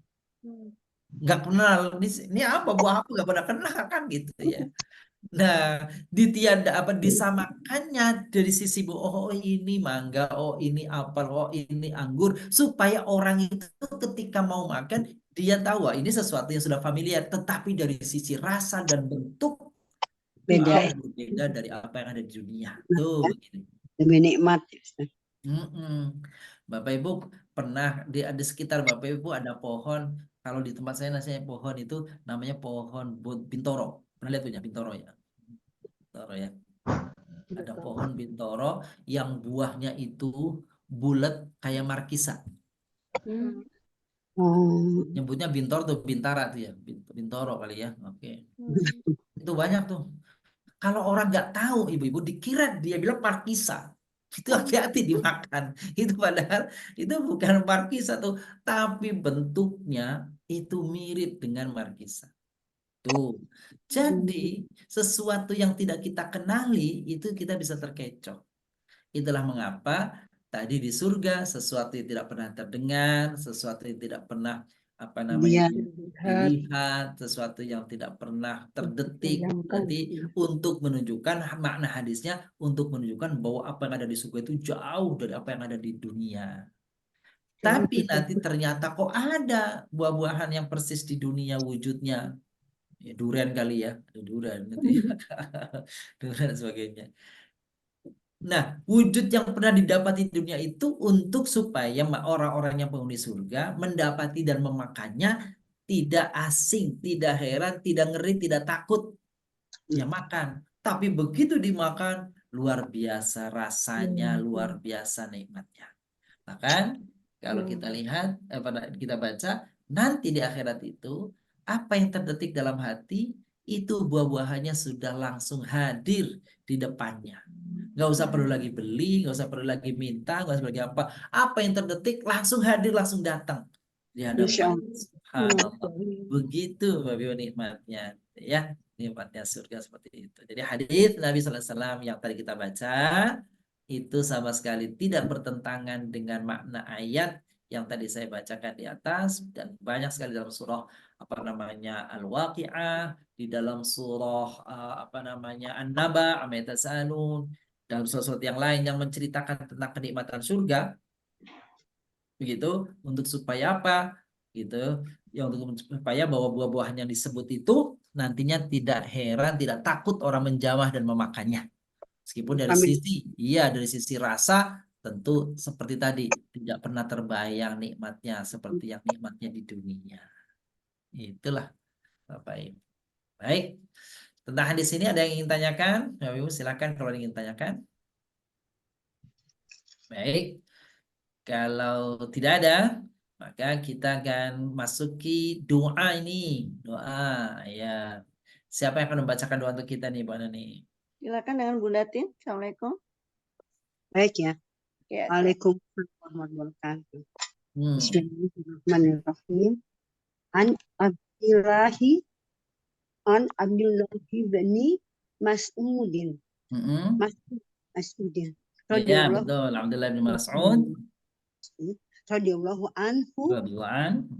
Nggak kenal, ini apa buah apa nggak pernah kenal kan gitu ya. Nah, ditiada apa disamakannya dari sisi oh ini mangga, oh ini apel, oh ini anggur, supaya orang itu ketika mau makan dia tahu wah, ini sesuatu yang sudah familiar, tetapi dari sisi rasa dan bentuk Beda. jauh berbeda dari apa yang ada di dunia. Tuh begini. Lebih nikmat. Bapak Ibu pernah di sekitar Bapak Ibu ada pohon, kalau di tempat saya namanya pohon itu namanya pohon bintoro. Pernah lihat punya bintoro ya? Bintoro ya. Ada pohon bintoro yang buahnya itu bulat kayak markisa. Nyebutnya bintoro tuh bintara tuh ya, bintoro kali ya. Oke. Itu banyak tuh. Kalau orang nggak tahu ibu-ibu dikira dia bilang markisa. Itu hati-hati dimakan. Itu padahal itu bukan markisa tuh, tapi bentuknya itu mirip dengan markisa. Tuh. Jadi sesuatu yang tidak kita kenali itu kita bisa terkecoh. Itulah mengapa tadi di surga sesuatu yang tidak pernah terdengar, sesuatu yang tidak pernah apa namanya dilihat, sesuatu yang tidak pernah terdetik, berarti untuk menunjukkan makna hadisnya untuk menunjukkan bahwa apa yang ada di surga itu jauh dari apa yang ada di dunia. Tapi nanti ternyata kok ada buah-buahan yang persis di dunia wujudnya. Ya, durian kali ya, ada durian gitu ya. Durian dan sebagainya. Nah, wujud yang pernah didapati di dunia itu untuk supaya orang-orang yang penghuni surga mendapati dan memakannya tidak asing, tidak heran, tidak ngeri, tidak takut. Ya makan. Tapi begitu dimakan, luar biasa rasanya, luar biasa nikmatnya. Bahkan kalau kita lihat, kita baca, nanti di akhirat itu, apa yang terdetik dalam hati, itu buah-buahannya sudah langsung hadir di depannya. nggak usah perlu lagi beli, nggak usah perlu lagi minta, nggak usah lagi apa. Apa yang terdetik langsung hadir, langsung datang di Masya hadapan. Allah. Subhanallah. Begitu Bapak Ibu nikmatnya, ya nikmatnya surga seperti itu. Jadi hadis Nabi Sallallahu Alaihi Wasallam yang tadi kita baca itu sama sekali tidak bertentangan dengan makna ayat yang tadi saya bacakan di atas, dan banyak sekali dalam surah apa namanya Al-Waqi'ah, di dalam surah apa namanya An-Naba, Amma Yatasaalun, dalam surat-surat yang lain yang menceritakan tentang kenikmatan surga, begitu, untuk supaya apa gitu, yang untuk supaya bahwa buah-buahan yang disebut itu nantinya tidak heran, tidak takut orang menjamah dan memakannya. Meskipun dari Amin. dari sisi rasa tentu seperti tadi tidak pernah terbayang nikmatnya seperti yang nikmatnya di dunia. Itulah Bapak Ibu. Baik. Tentang hadis ini ada yang ingin tanyakan? Bapak Ibu silakan kalau ada yang ingin tanyakan. Baik. Kalau tidak ada, maka kita akan masuki doa ini. Doa ya. Siapa yang akan membacakan doa untuk kita nih, Bu Nani? Silakan dengan Bunda Tin. Assalamualaikum. Baik ya. Ya, Waalaikumsalam warahmatullahi wabarakatuh. Hmm. Bismillahirrahmanirrahim. An Abdillahi bani Mas'udin. Mas'udin. Ya, betul. Alhamdulillah bin Mas'ud. Radhiyallahu anhu Radhiyallahu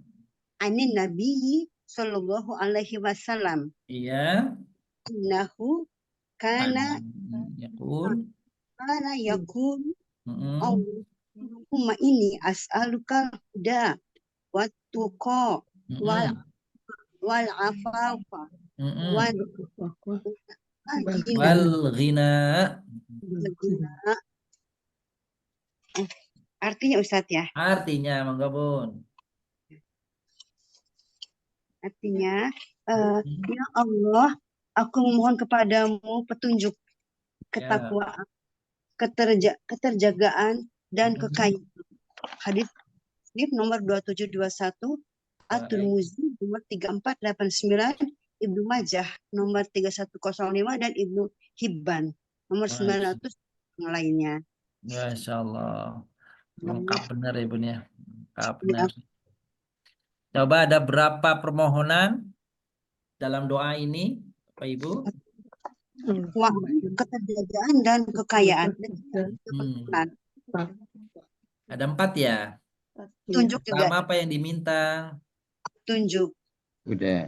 anin nabiyyi sallallahu alaihi wasallam. Iya. Innahu kana Yaqul. yakul Allahumma inni as'aluka huda wa tuqa wal afafa wal ghina. Artinya Ustadz ya. Artinya monggo Bun. Artinya ya Allah, aku memohon kepadamu petunjuk, ketakwaan, keterjagaan dan kekayaan. Hadis nomor 2721, At-Tirmidzi nomor 3489, Ibnu Majah nomor 3105 dan Ibnu Hibban nomor 900 yang lainnya. Masya Allah. Lengkap benar ya Bun ya. Lengkap benar. Coba ada berapa permohonan dalam doa ini Bapak Ibu? Keterjagaan dan kekayaan. Ada 4 ya. Tunjuk juga. Pertama apa yang diminta? Tunjuk. Udah.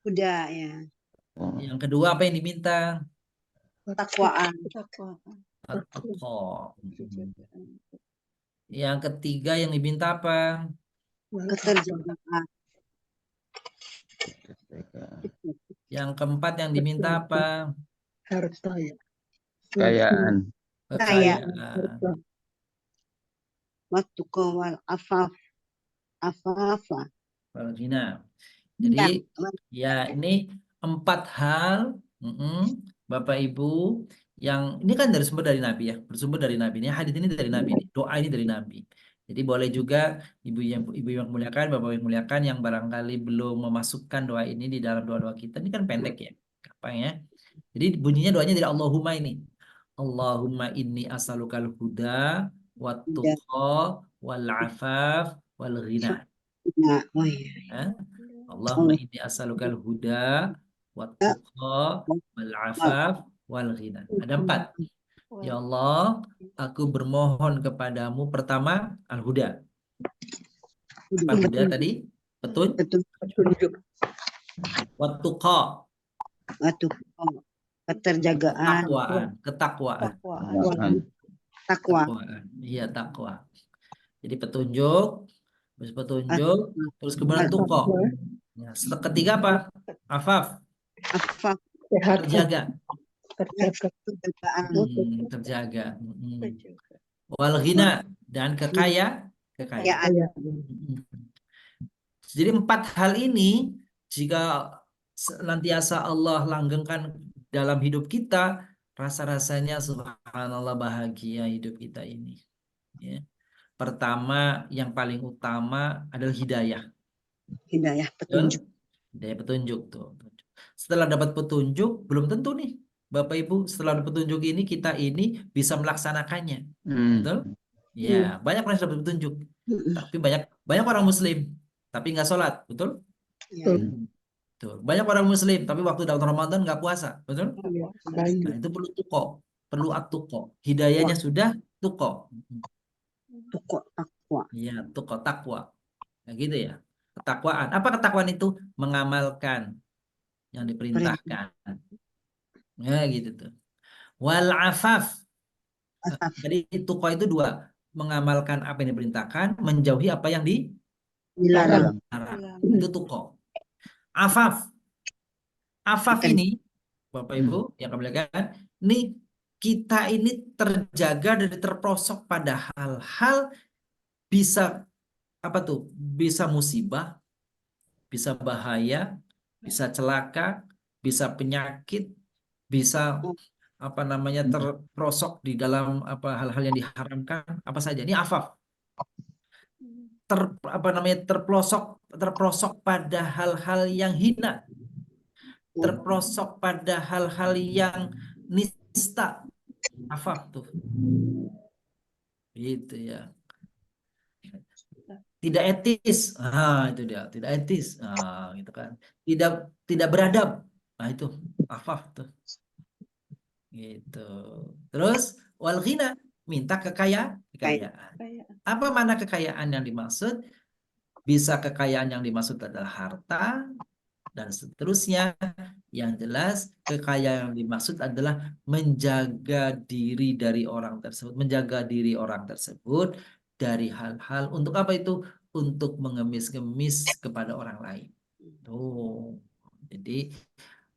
Udah ya. Yang kedua apa yang diminta? Takwaan. Yang ketiga yang diminta apa? Keterjagaan. Yang keempat yang diminta apa? Harta ya. Kekayaan. Kekayaan. Waktu kawal afafa. Jadi ya ini 4 hal Bapak Ibu yang ini kan bersumber dari Nabi ya, bersumber dari Nabi. Ini hadis ini dari Nabi, doa ini dari Nabi. Jadi boleh juga ibu yang muliakan, bapak yang muliakan yang barangkali belum memasukkan doa ini di dalam doa-doa kita. Ini kan pendek ya, gampang ya. Jadi bunyinya doanya dari Allahumma ini. Allahumma inni as'alukal huda wat tuqa wal afaf wal ghina. Allahumma inni as'alukal huda wat tuqa wal afaf wal ghina. Ada 4. Ya Allah, aku bermohon kepadamu pertama al-huda. Apa huda tadi? Petunjuk. Wat tuqa. Keterjagaan. Ketakwaan. Takwa. Iya, takwa. Jadi petunjuk, terus kemudian tuqa. Ya, ketiga apa? Afaf. Terjaga. Terjaga. Wal ghina dan kekayaan. Jadi 4 hal ini jika senantiasa Allah langgengkan dalam hidup kita, rasa-rasanya subhanallah bahagia hidup kita ini. Ya. Pertama, yang paling utama adalah hidayah. Hidayah petunjuk. Hidayah petunjuk tuh. Setelah dapat petunjuk, belum tentu nih Bapak Ibu, setelah petunjuk ini kita ini bisa melaksanakannya. Betul? Ya, banyak orang yang dapat petunjuk. Tapi banyak orang Muslim tapi nggak sholat, betul? Ya. Tuh. Banyak orang Muslim tapi waktu dalam Ramadan nggak puasa, betul? Iya, Nah, banyak. itu perlu tuko, perlu atuko. Hidayahnya sudah tuko. Tuko takwa. Iya, tuko takwa. Nah, gitu ya. Ketakwaan. Apa ketakwaan itu? Mengamalkan yang diperintahkan. Ya, gitu tuh. Wal afaf. Jadi tuko itu dua, mengamalkan apa yang diperintahkan, menjauhi apa yang Dilarang. dilarang. Itu tuko. Afaf. Afaf ini, Bapak Ibu yang kami muliakan, ini kita ini terjaga dari terprosok pada hal-hal bisa apa tuh? Bisa musibah, bisa bahaya, bisa celaka, bisa penyakit, bisa apa namanya terprosok di dalam apa hal-hal yang diharamkan, apa saja. Ini afaf. Apa namanya terprosok pada hal-hal yang hina, terprosok pada hal-hal yang nista, afaf tuh, gitu ya. Tidak etis, itu dia, tidak etis, gitu kan. Tidak beradab, itu afaf tuh, gitu. Terus wal ghina, minta kekayaan. Apa mana kekayaan yang dimaksud? Bisa kekayaan yang dimaksud adalah harta dan seterusnya. Yang jelas kekayaan yang dimaksud adalah menjaga diri dari orang tersebut, menjaga diri orang tersebut dari hal-hal untuk apa itu? Untuk mengemis-ngemis kepada orang lain. Tuh. Jadi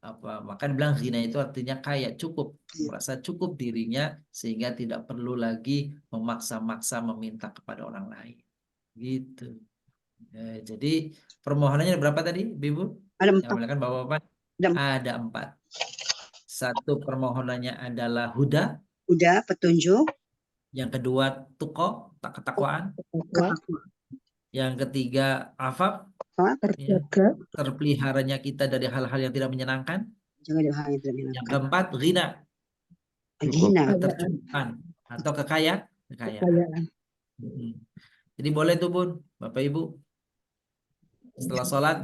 apa? Maka dibilang ghina itu artinya kaya, cukup, merasa cukup dirinya sehingga tidak perlu lagi memaksa-maksa meminta kepada orang lain. Gitu. Ya, jadi permohonannya ada berapa tadi, Ibu? Ada Yang 4. muliakan Bapak-Bapak? Ada 4. Satu, permohonannya adalah huda. Udah petunjuk. Yang kedua, tuko, ketakwaan. Takwa, Yang ketiga, afaf, terjaga. terpeliharanya kita dari hal-hal yang tidak menyenangkan. Jangan hal yang tidak Yang menyenangkan. keempat, ghina, Ghina. ketercukupan atau kekayaan. Kekayaan. Jadi boleh tuh Bun, Bapak Ibu, setelah sholat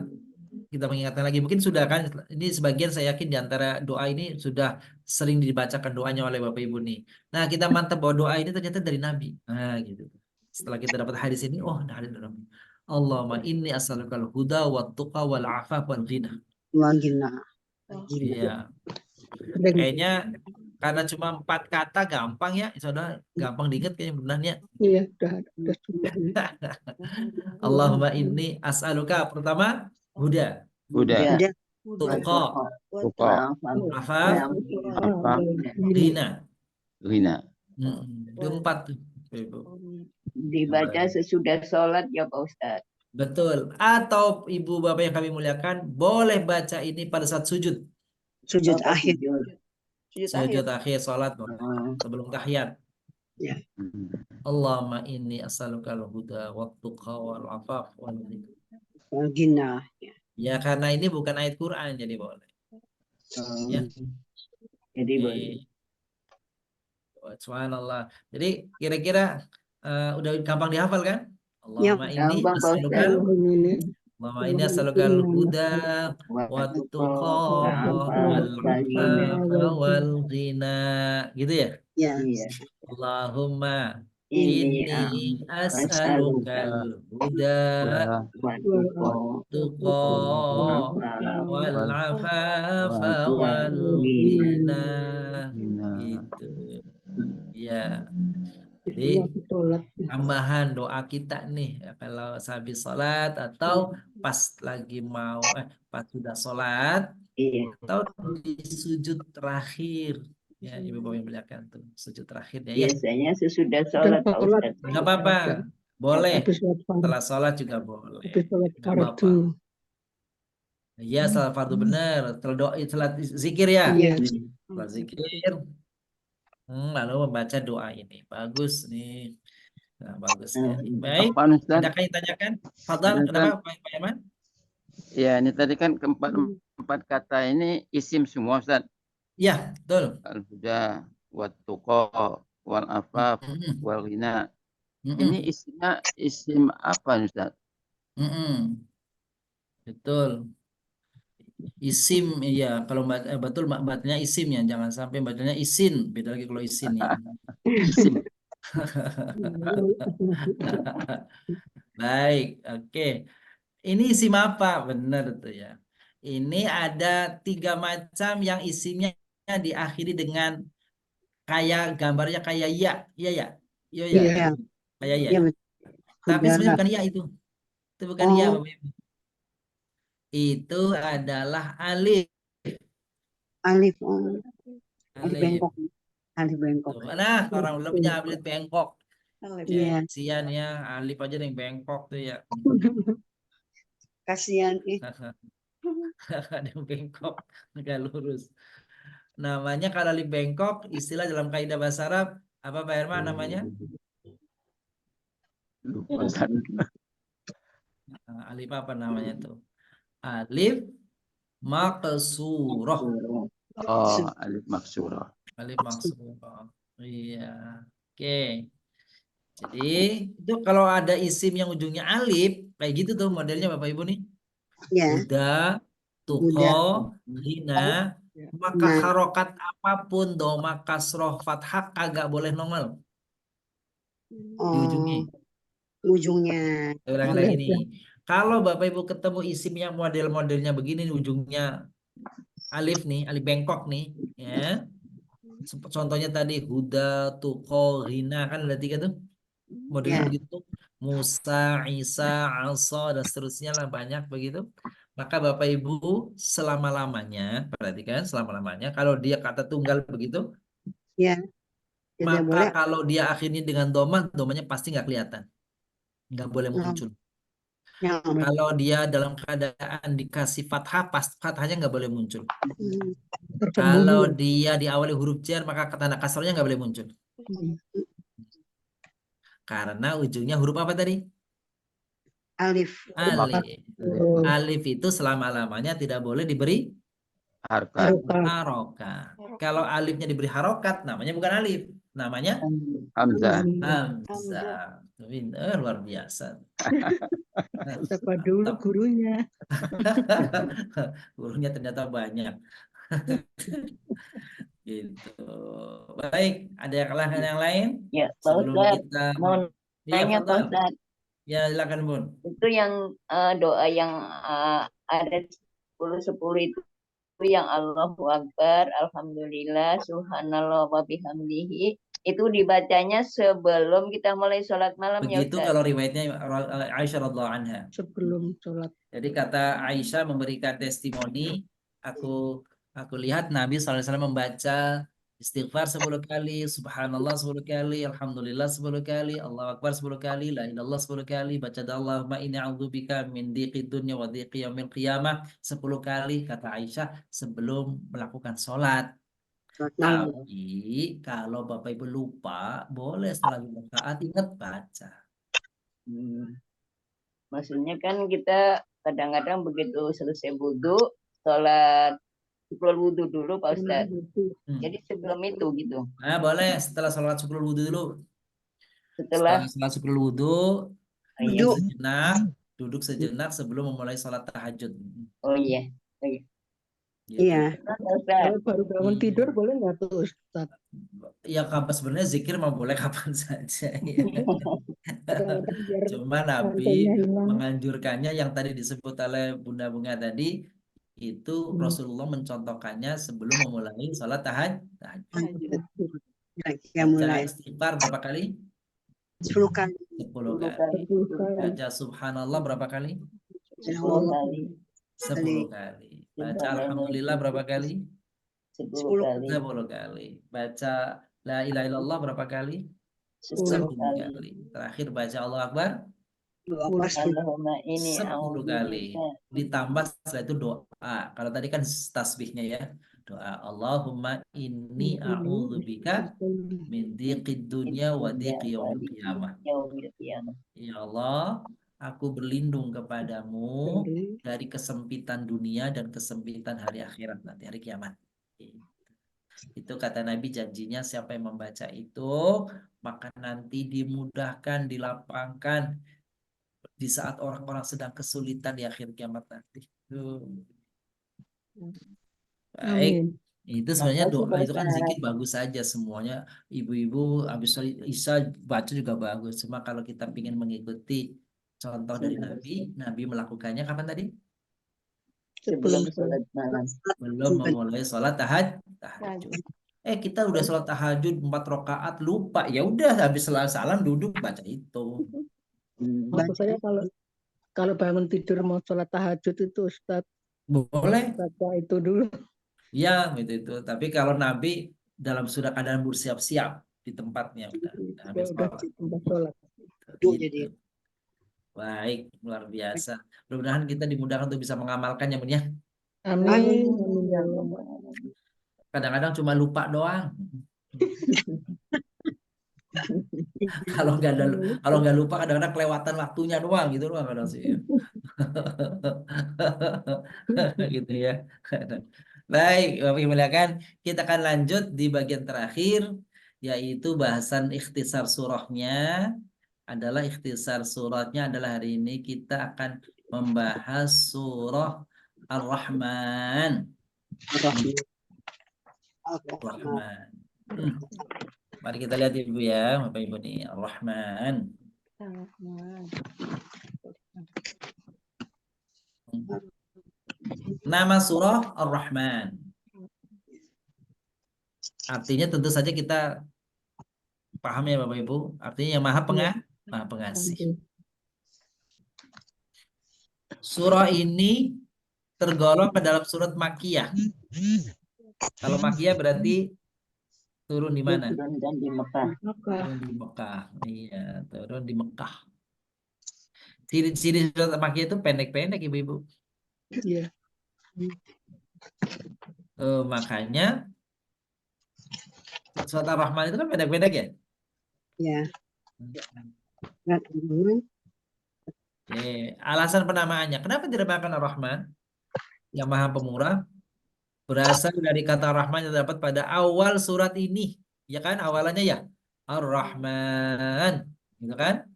kita mengingatkan lagi, mungkin sudah kan, ini sebagian saya yakin di antara doa ini sudah sering dibacakan doanya oleh Bapak Ibu nih. Nah, kita mantap bahwa doa ini ternyata dari Nabi. Nah, gitu. Setelah kita dapat hadis ini, oh, dari Nabi. Allahumma inni as'alukal huda wa tuqa wal afaf wal ghina. Ghina. Iya. Kayaknya karena cuma 4 kata gampang ya, saudara, gampang diingat kayaknya benarnya. Iya, sudah. Allahumma inni as'aluka, pertama huda. Udah. Tuqa, afaf, ghina. Ghina. Itu 4 tuh. Dibaca sesudah sholat ya Pak Ustadz. Betul. Atau Ibu Bapak yang kami muliakan, boleh baca ini pada saat sujud. Sujud akhir. Sujud akhir sholat sebelum tahiyat. Ya. Allahumma inni as'alukal huda wa tuqa wal afaf wal Ghina. Ya, karena ini bukan ayat Quran, jadi boleh. Ya. Jadi boleh. Subhanallah. Jadi kira-kira udah gampang dihafal kan? Allahumma inni Gampang, Pak as'alukal Allahumma inni as'alukal huda wa tuqa wal afafa wal ghina. Gitu ya? Ya. Allahumma inni as'alukal huda wa tuqa wal afafa wal ghina. Gitu. Ya. Jadi tambahan doa kita nih ya, kalau habis sholat atau pas lagi mau pas sudah sholat atau di sujud terakhir ya, Ibu Bapak yang muliakan tuh sujud terakhirnya ya. Biasanya sesudah sholat Pak Ustadz. Nggak apa-apa, boleh setelah sholat juga boleh. Nggak apa-apa. Ya, setelah fardu benar, setelah doa, setelah zikir ya. Setelah zikir. Lalu membaca doa ini. Bagus nih. Nah, bagus ya. Baik. Ada yang tanyakan? Fadal, kenapa Pak Herman? Ya, ini tadi kan keempat kata ini isim semua Ustaz. Ya, betul. Al-huda, wat-tuqa, wal-afaf, Mm-mm. wal-ghina. Ini Mm-mm. isinya isim apa Ustaz? Mm-mm. Betul. Isim, iya. Kalau betul bacanya isim ya. Jangan sampai bacanya isin. Beda lagi kalau isin ya. Isim. Baik, oke. Ini isim apa? Benar tuh ya. Ini ada 3 macam yang isimnya diakhiri dengan kayak gambarnya kayak ya, iya ya, iya ya, Iya, kayak ya. iya Tapi udah. sebenarnya bukan ya itu bukan ya, Oh, Bapak Ibu. Itu adalah alif, alif. Oh, alif alif. bengkok. Alif bengkok. Tuh. Nah, orang udah punya alif bengkok. Alif. Ya, Iya, sian ya, alif aja yang bengkok tuh ya. kasihan. Ada yang bengkok, nggak lurus. Namanya kalau alif bengkok, istilah dalam kaidah bahasa Arab, apa Pak Herman namanya? Lupa Ustaz. Alif apa namanya tuh? Alif maqsurah. Oh, alif maksurah. Alif maqsurah. Iya. Oke. Jadi itu kalau ada isim yang ujungnya alif, kayak gitu tuh modelnya Bapak Ibu nih. Ya, Huda, tuko, udah. hina, maka Nah, harokat apapun doma kasroh fathah agak boleh nongol di ujungnya. oh, ujungnya. Saya ulangi lagi nih. Kalau Bapak Ibu ketemu isim yang model-modelnya begini nih, ujungnya alif nih, alif bengkok nih, ya. Contohnya tadi Huda, Tuko, Hina kan ada 3 tuh. Modelnya Ya, begitu. Musa, Isa, Asa dan seterusnya lah banyak begitu. Maka Bapak Ibu selama-lamanya, perhatikan selama-lamanya kalau dia kata tunggal begitu, ya, tidak maka boleh. kalau dia akhirnya dengan doma, domanya pasti nggak kelihatan, nggak boleh Oh, muncul. yang Kalau dia dalam keadaan dikasih fathah, pas fathahnya nggak boleh muncul. Kalau Tersembunyi. dia diawali huruf jar, maka tanda kasarnya nggak boleh muncul. Karena ujungnya huruf apa tadi? alif. Alif. Huruf Alif itu selama-lamanya tidak boleh diberi Harkat. harokat. harokat. Kalau alifnya diberi harokat, namanya bukan alif. Namanya Hamzah. hamzah. Luar biasa. Siapa dulu Mantap. gurunya? Gurunya ternyata banyak. Gitu. Baik, ada yang lain? Ya, Pak Sebelum Ustadz, kita, mau iya, nanya Pak Fadal. Ustadz, Ya, silakan Bun. itu yang doa yang ada 10 itu yang Allahu Akbar, Alhamdulillah, Subhanallah wa bihamdihi, itu dibacanya sebelum kita mulai sholat malam ya Begitu Ustadz. kalau riwayatnya Aisyah radhiallahu anha. Sebelum sholat. Jadi kata Aisyah memberikan testimoni, aku aku lihat Nabi SAW membaca istighfar 10 kali, subhanallah 10 kali, alhamdulillah 10 kali, Allahu Akbar 10 kali, la ilallah 10 kali, baca Allahumma inni a'udzubika min dhiqid dunya wa dhiqi yaumil qiyamah 10 kali kata Aisyah sebelum melakukan sholat. Sholat malam. Tapi kalau Bapak Ibu lupa, boleh setelah rakaat ingat baca. Hmm. Maksudnya kan kita kadang-kadang begitu selesai wudhu, sholat syukur wudhu dulu Pak Ustadz. Hmm. Jadi sebelum itu gitu. Nah, boleh setelah sholat syukur wudhu dulu. Setelah Setelah sholat syukur wudhu, iya. duduk sejenak sebelum memulai sholat tahajud. Oh iya. Oh, iya. Gitu. Iya. Pak Ustadz. Kalau baru bangun Iya. tidur boleh nggak tuh Ustaz? Ya kapan sebenarnya zikir mau boleh kapan saja. Ya. Kadang-kadang biar Cuma Nabi rantainya hilang. menganjurkannya yang tadi disebut oleh Bunda Bunga tadi itu Rasulullah mencontohkannya sebelum memulai sholat tahajud. Ya, Baca mulai istighfar berapa kali? 10 kali. 10 kali. 10 kali. Baca subhanallah berapa kali? 10 kali. 10 kali. Baca alhamdulillah berapa kali? 10 kali. 10 kali. Baca la ilaha illallah berapa kali? 10 10 kali. kali. Terakhir baca Allah Akbar Allahumma ini 10 kali. Ditambah setelah itu doa. Kalau tadi kan tasbihnya ya. Doa Allahumma inni a'udzubika min dhiqid dunya wa dhiqi yaumil qiyamah. Ya Allah, aku berlindung kepadamu dari kesempitan dunia dan kesempitan hari akhirat nanti hari kiamat. Itu kata Nabi, janjinya siapa yang membaca itu, maka nanti dimudahkan, dilapangkan di saat orang-orang sedang kesulitan di akhir kiamat nanti. Tuh. Baik. Amin. Itu sebenarnya Makasih doa itu kan Ustaz. zikir bagus saja semuanya. Ibu-ibu habis sholat Isya baca juga bagus. Cuma kalau kita ingin mengikuti contoh dari Nabi, Nabi melakukannya kapan tadi? Sebelum Sebelum sholat malam. Belum memulai sholat tahajud. Kita udah sholat tahajud 4 rakaat lupa. Ya udah habis salam duduk baca itu. Maksud saya kalau bangun tidur mau sholat tahajud itu Ustadz Boleh. baca itu dulu. Ya, itu. Tapi kalau Nabi dalam sudah keadaan bersiap-siap di tempatnya udah Ya habis udah sholat. di tempat sholat. Gitu. Baik, luar biasa. Mudah-mudahan kita dimudahkan untuk bisa mengamalkannya, Bun, ya. Amin. Amin ya Allah. Kadang-kadang cuma lupa doang. Kalau nggak lupa kadang-kadang kelewatan waktunya doang gitu doang kadang sih. Gitu ya. Baik, Bapak Ibu muliakan, kita akan lanjut di bagian terakhir yaitu bahasan ikhtisar surahnya. Suratnya adalah hari ini kita akan membahas surah Ar-Rahman. Ar-Rahman. Mari kita lihat Ibu ya, Bapak Ibu nih, Ar-Rahman. Nama surah Ar-Rahman. Artinya tentu saja kita paham ya Bapak Ibu. Artinya yang Maha Pengasih. Surah ini tergolong ke dalam surat Makkiyah. Kalau Makkiyah berarti turun di mana? Turun di Mekah. Turun di Mekah. Iya, turun di Mekah. Ciri-ciri surat Makkiyah itu pendek-pendek Ibu-ibu. Iya. Makanya surat Ar-Rahman itu kan pendek-pendek ya? Ya. Alasan penamaannya, kenapa dinamakan Ar-Rahman? Yang Maha Pemurah, berasal dari kata Rahman yang terdapat pada awal surat ini. Ya kan, awalannya ya Ar-Rahman. Gitu kan?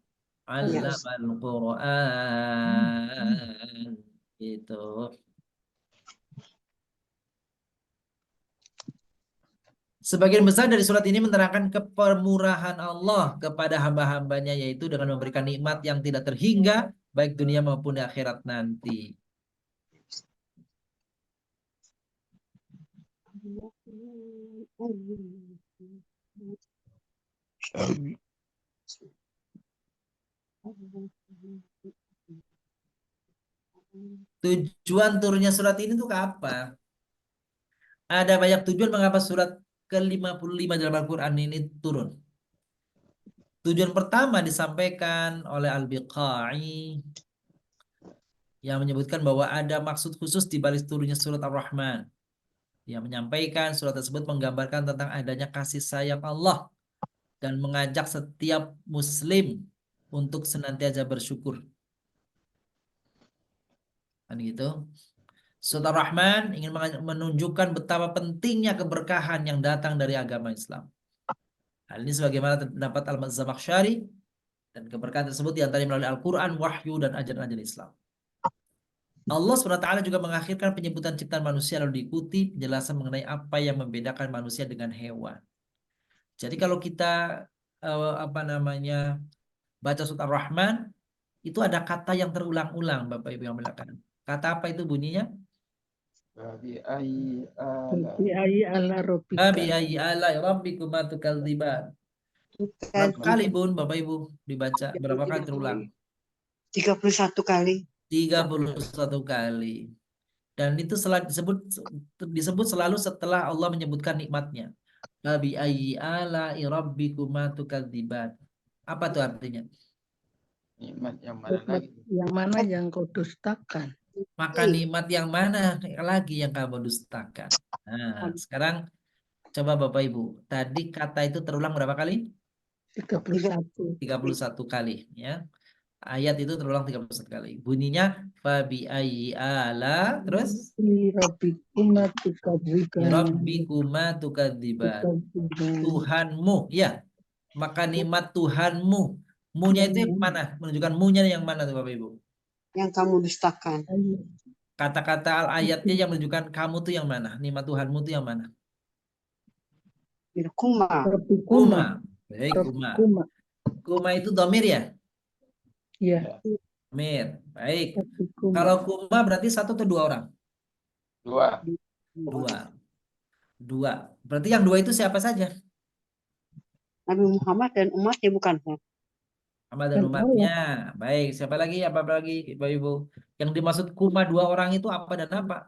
Allamal Quran. Gitu. Sebagian besar dari surat ini menerangkan kepemurahan Allah kepada hamba-hambanya, yaitu dengan memberikan nikmat yang tidak terhingga, baik dunia maupun di akhirat nanti. Tujuan turunnya surat ini untuk apa? Ada banyak tujuan mengapa surat ke-55 dalam Al-Quran ini turun. Tujuan pertama disampaikan oleh Al-Biqai yang menyebutkan bahwa ada maksud khusus di balik turunnya surat Ar-Rahman. Yang menyampaikan surat tersebut menggambarkan tentang adanya kasih sayang Allah dan mengajak setiap muslim untuk senantiasa bersyukur. Kan gitu. Surat Ar-Rahman ingin menunjukkan betapa pentingnya keberkahan yang datang dari agama Islam. Hal ini sebagaimana terdapat Al-Zamakhsyari, dan keberkahan tersebut diantaranya melalui Al-Quran, wahyu, dan ajaran-ajaran Islam. Allah SWT juga mengakhirkan penyebutan ciptaan manusia lalu diikuti penjelasan mengenai apa yang membedakan manusia dengan hewan. Jadi kalau kita baca surat Ar-Rahman, itu ada kata yang terulang-ulang, Bapak Ibu yang melakukan. Kata apa itu bunyinya? Bi ayyi ala rabbika. Bi ayyi ala rabbikuma tukadziban. Berapa kali Bun, Bapak Ibu dibaca? Berapa kali terulang? 31 kali. 31 kali. Dan itu disebut selalu setelah Allah menyebutkan nikmatnya. Bi ayyi ala rabbikuma tukadziban. Apa tuh artinya? nikmat yang mana lagi? Yang mana yang kau dustakan? Maka nikmat yang mana lagi yang kamu dustakan? Nah, sekarang coba Bapak Ibu, tadi kata itu terulang berapa kali? 31. 31 kali ya. Ayat itu terulang 31 kali. Bunyinya fabi ayyi ala terus Rabbikuma tukadziban. rabbikuma tukadziban. Tuhanmu, ya. Maka nikmat Tuhanmu. Mu-nya itu yang mana? Menunjukkan mu-nya yang mana tuh Bapak Ibu? Yang kamu dustakan. Kata-kata ayatnya yang menunjukkan kamu tuh yang mana? Nikmat Tuhanmu tuh yang mana? Kuma. Kuma. Baik, kuma. Kuma itu domir ya? Iya. Domir. Baik. Rabbikuma. Kalau kuma berarti satu atau dua orang? Dua. Dua. Berarti yang dua itu siapa saja? Nabi Muhammad dan umatnya bukan? Muhammad dan umatnya. Baik. Siapa lagi? Apa lagi, Bapak Ibu? Yang dimaksud kuma dua orang itu apa dan apa?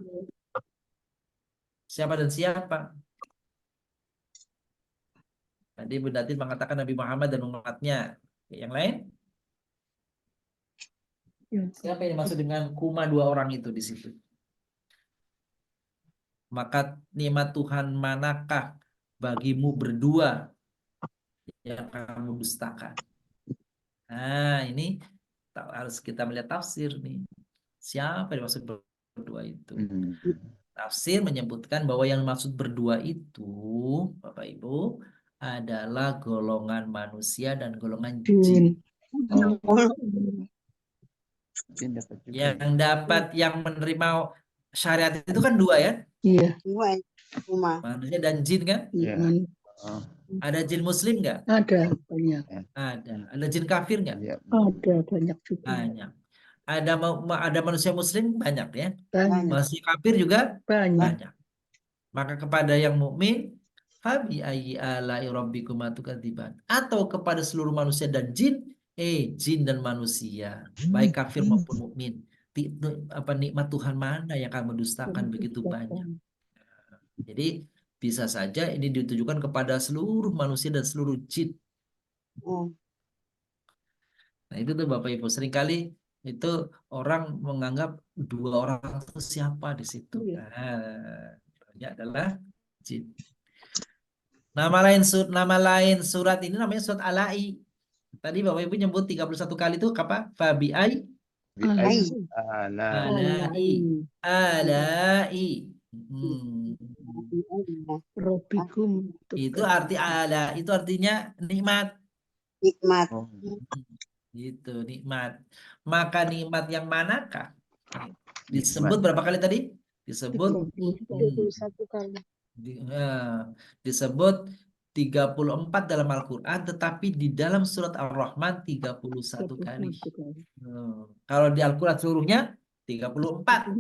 Siapa dan siapa? Tadi Bu Datin mengatakan Nabi Muhammad dan umatnya. Yang lain? Siapa yang dimaksud dengan kuma dua orang itu di situ? Maka nikmat Tuhan manakah bagimu berdua yang kamu dustakan? Nah, ini harus kita melihat tafsir nih. Siapa yang dimaksud berdua itu? Tafsir menyebutkan bahwa yang maksud berdua itu, Bapak Ibu, adalah golongan manusia dan golongan jin. Yang dapat yang menerima syariat itu kan dua ya? Iya. Manusia dan jin kan? Ada jin muslim nggak? Ada banyak. Ada jin kafir nggak? Ada banyak juga. Banyak. Ada manusia muslim banyak ya? Banyak. Manusia kafir juga Banyak. Maka kepada yang mukmin fabi ayyi ala'i rabbikuma tukadziban, atau kepada seluruh manusia dan jin, jin dan manusia, baik kafir maupun mukmin, nikmat Tuhan mana yang kamu dustakan begitu banyak. Jadi bisa saja ini ditujukan kepada seluruh manusia dan seluruh jin. Nah itu tuh Bapak Ibu, seringkali itu orang menganggap dua orang itu siapa di situ. Nah, ini adalah jin. Nama lain surat ini namanya surat Al-Ai. Tadi Bapak Ibu nyebut 31 kali itu apa? Fabi'ai Alai. Itu itu artinya nikmat. Itu nikmat. Maka nikmat yang manakah? Disebut berapa kali tadi? Disebut 31 kali. Disebut 34 dalam Al-Quran, tetapi di dalam surat Ar-Rahman 31 kali. Kalau di Al-Quran seluruhnya 34.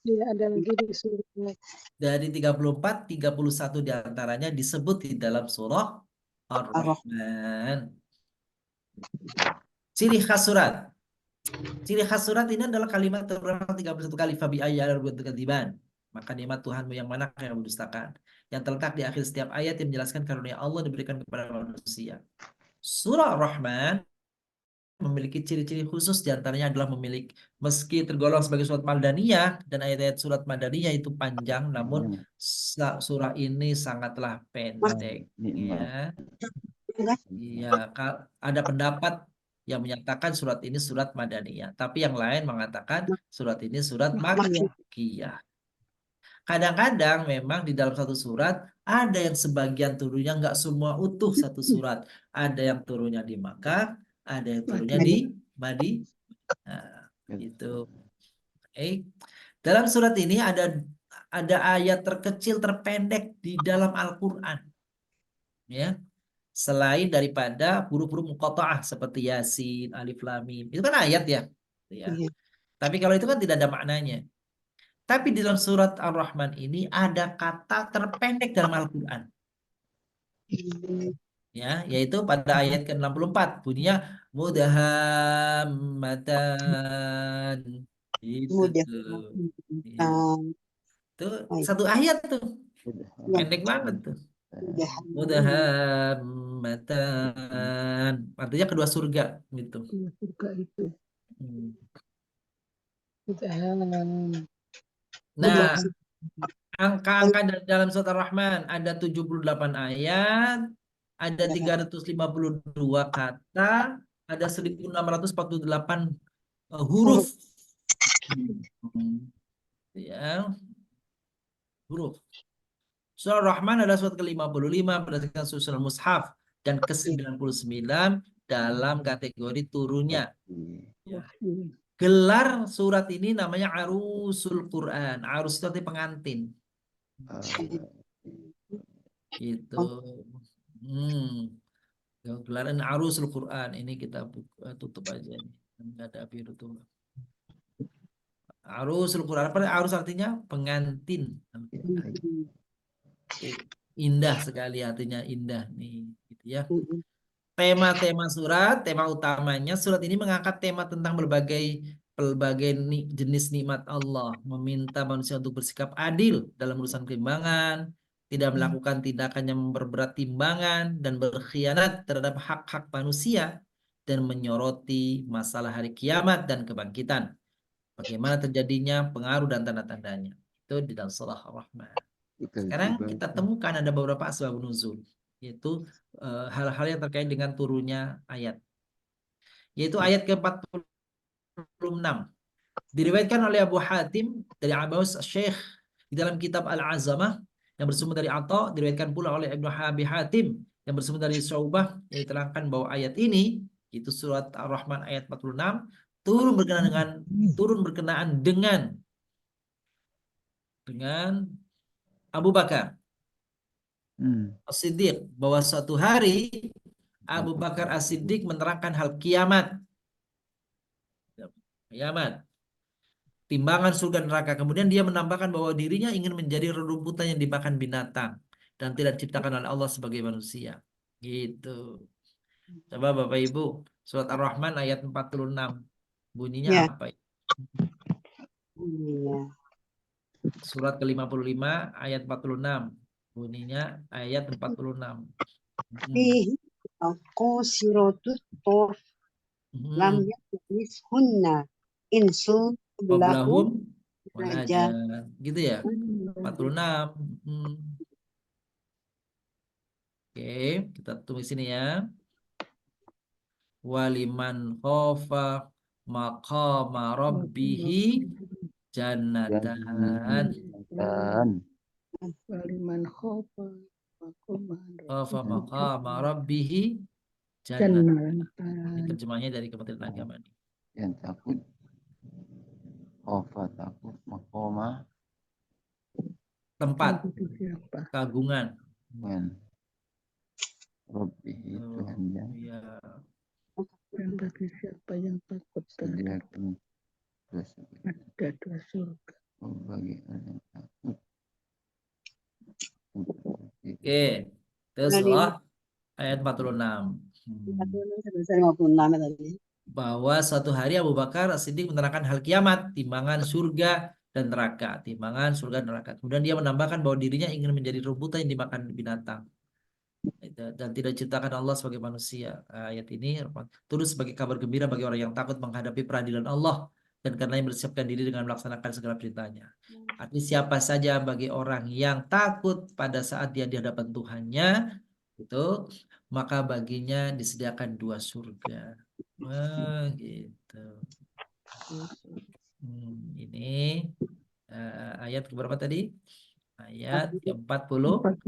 Iya, ada lagi di surah. Dari 34, 31 diantaranya disebut di dalam surah Ar-Rahman. Ciri khas surat. Ciri khas surat ini adalah kalimat terulang 31 kali. Fabi ayyal tukadziban. Maka nikmat Tuhanmu yang mana yang mendustakan, yang terletak di akhir setiap ayat yang menjelaskan karunia Allah diberikan kepada manusia. Surah Ar-Rahman memiliki ciri-ciri khusus, diantaranya adalah memiliki, meski tergolong sebagai surat Madaniyah dan ayat-ayat surat Madaniyah itu panjang, namun surah ini sangatlah pendek. Ya, ada pendapat yang menyatakan surat ini surat Madaniyah, tapi yang lain mengatakan surat ini surat Makkiyah. Kadang-kadang memang di dalam satu surat ada yang sebagian turunnya nggak semua utuh satu surat. Ada yang turunnya di Makkah, ada yang turunnya di Madinah. Nah, itu. Dalam surat ini ada ayat terkecil terpendek di dalam Al-Quran. Ya. Selain daripada huruf-huruf muqatta'ah seperti Yasin, Alif Lam Mim. Itu kan ayat ya. Tapi kalau itu kan tidak ada maknanya. Tapi di dalam surat Ar-Rahman ini ada kata terpendek dalam Al-Quran. Ya, yaitu pada ayat ke-64 bunyinya mudhammatan. Itu satu ayat tuh. Pendek banget tuh. Mudhammatan. Artinya kedua surga gitu. Kedua surga itu. Nah, angka-angka dalam surat Ar-Rahman ada 78 ayat, ada 352 kata, ada 1648 huruf. Ya, huruf. Surah Rahman adalah surat ke-55 berdasarkan susunan mushaf dan ke-99 dalam kategori turunnya. Ya. Gelar surat ini namanya Arusul Quran. Arus itu artinya pengantin. Gitu. Gelaran Arusul Quran ini kita tutup aja nih. Enggak ada biru tuh. Arusul Quran, apa arus artinya? Pengantin. Indah sekali artinya, indah nih gitu ya. Tema-tema surat, tema utamanya surat ini mengangkat tema tentang berbagai jenis nikmat Allah, meminta manusia untuk bersikap adil dalam urusan keimbangan, tidak melakukan tindakan yang memperberat timbangan dan berkhianat terhadap hak-hak manusia, dan menyoroti masalah hari kiamat dan kebangkitan. Bagaimana terjadinya, pengaruh dan tanda-tandanya. Itu di dalam surah Ar-Rahman. Sekarang kita temukan ada beberapa asbab nuzul, yaitu hal-hal yang terkait dengan turunnya ayat. Yaitu ayat ke-46. Diriwayatkan oleh Abu Hatim dari Abu Syekh di dalam kitab Al-Azamah yang bersumber dari Atha, diriwayatkan pula oleh Ibnu Abi Hatim yang bersumber dari Syu'bah, yang diterangkan bahwa ayat ini, itu surat Ar-Rahman ayat 46, turun berkenaan dengan Abu Bakar As-Siddiq, bahwa suatu hari Abu Bakar As-Siddiq menerangkan hal kiamat, timbangan surga neraka. Kemudian dia menambahkan bahwa dirinya ingin menjadi rerumputan yang dimakan binatang dan tidak diciptakan oleh Allah sebagai manusia. Gitu. Coba Bapak Ibu, surat Ar-Rahman ayat 46. Bunyinya Ya. apa? Iya. Surat ke-55 ayat 46. Bunyinya ayat 46. Fihi qasiratut tarf lam yatmishunna insun qablahum walajan. Gitu ya? 46. Oke, kita tulis sini ya. Waliman khofa maqama rabbihi jannatan. Waliman khofa maqama rabbihi jannatan. Ini terjemahnya dari Kementerian Agama nih. Yang takut khofa, takut maqama, tempat keagungan. Rabbihi, Tuhannya. Iya. Dan bagi siapa yang takut Sediakan ada dua surga. bagi orang yang takut. Oke, terus ayat 46. 56 tadi. Bahwa suatu hari Abu Bakar As-Siddiq menerangkan hal kiamat, timbangan surga dan neraka, timbangan surga dan neraka. Kemudian dia menambahkan bahwa dirinya ingin menjadi rumputan yang dimakan binatang dan tidak diciptakan Allah sebagai manusia. Ayat ini terus sebagai kabar gembira bagi orang yang takut menghadapi peradilan Allah dan karena yang bersiapkan diri dengan melaksanakan segala perintahnya. Artinya siapa saja bagi orang yang takut pada saat dia di hadapan Tuhannya, itu maka baginya disediakan dua surga. Gitu. Ini ayat berapa tadi? Ayat ke-46.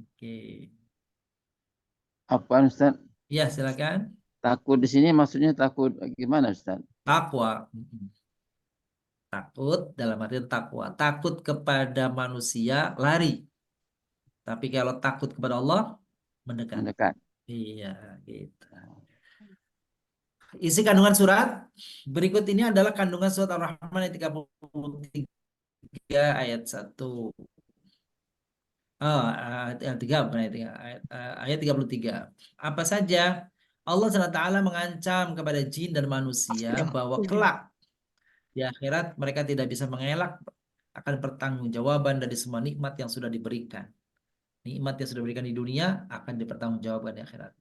Oke. Apa Ustaz? Ya, silakan. Takut di sini maksudnya takut gimana Ustaz? Takwa. Takut dalam arti takwa. Takut kepada manusia lari. Tapi kalau takut kepada Allah mendekat. Iya, gitu. Isi kandungan surat berikut ini adalah kandungan surat Ar-Rahman ayat 33 ayat 1. Ayat 33. Apa saja? Allah SWT mengancam kepada jin dan manusia bahwa kelak di akhirat mereka tidak bisa mengelak akan pertanggungjawaban dari semua nikmat yang sudah diberikan. Nikmat yang sudah diberikan di dunia akan dipertanggungjawabkan di akhirat.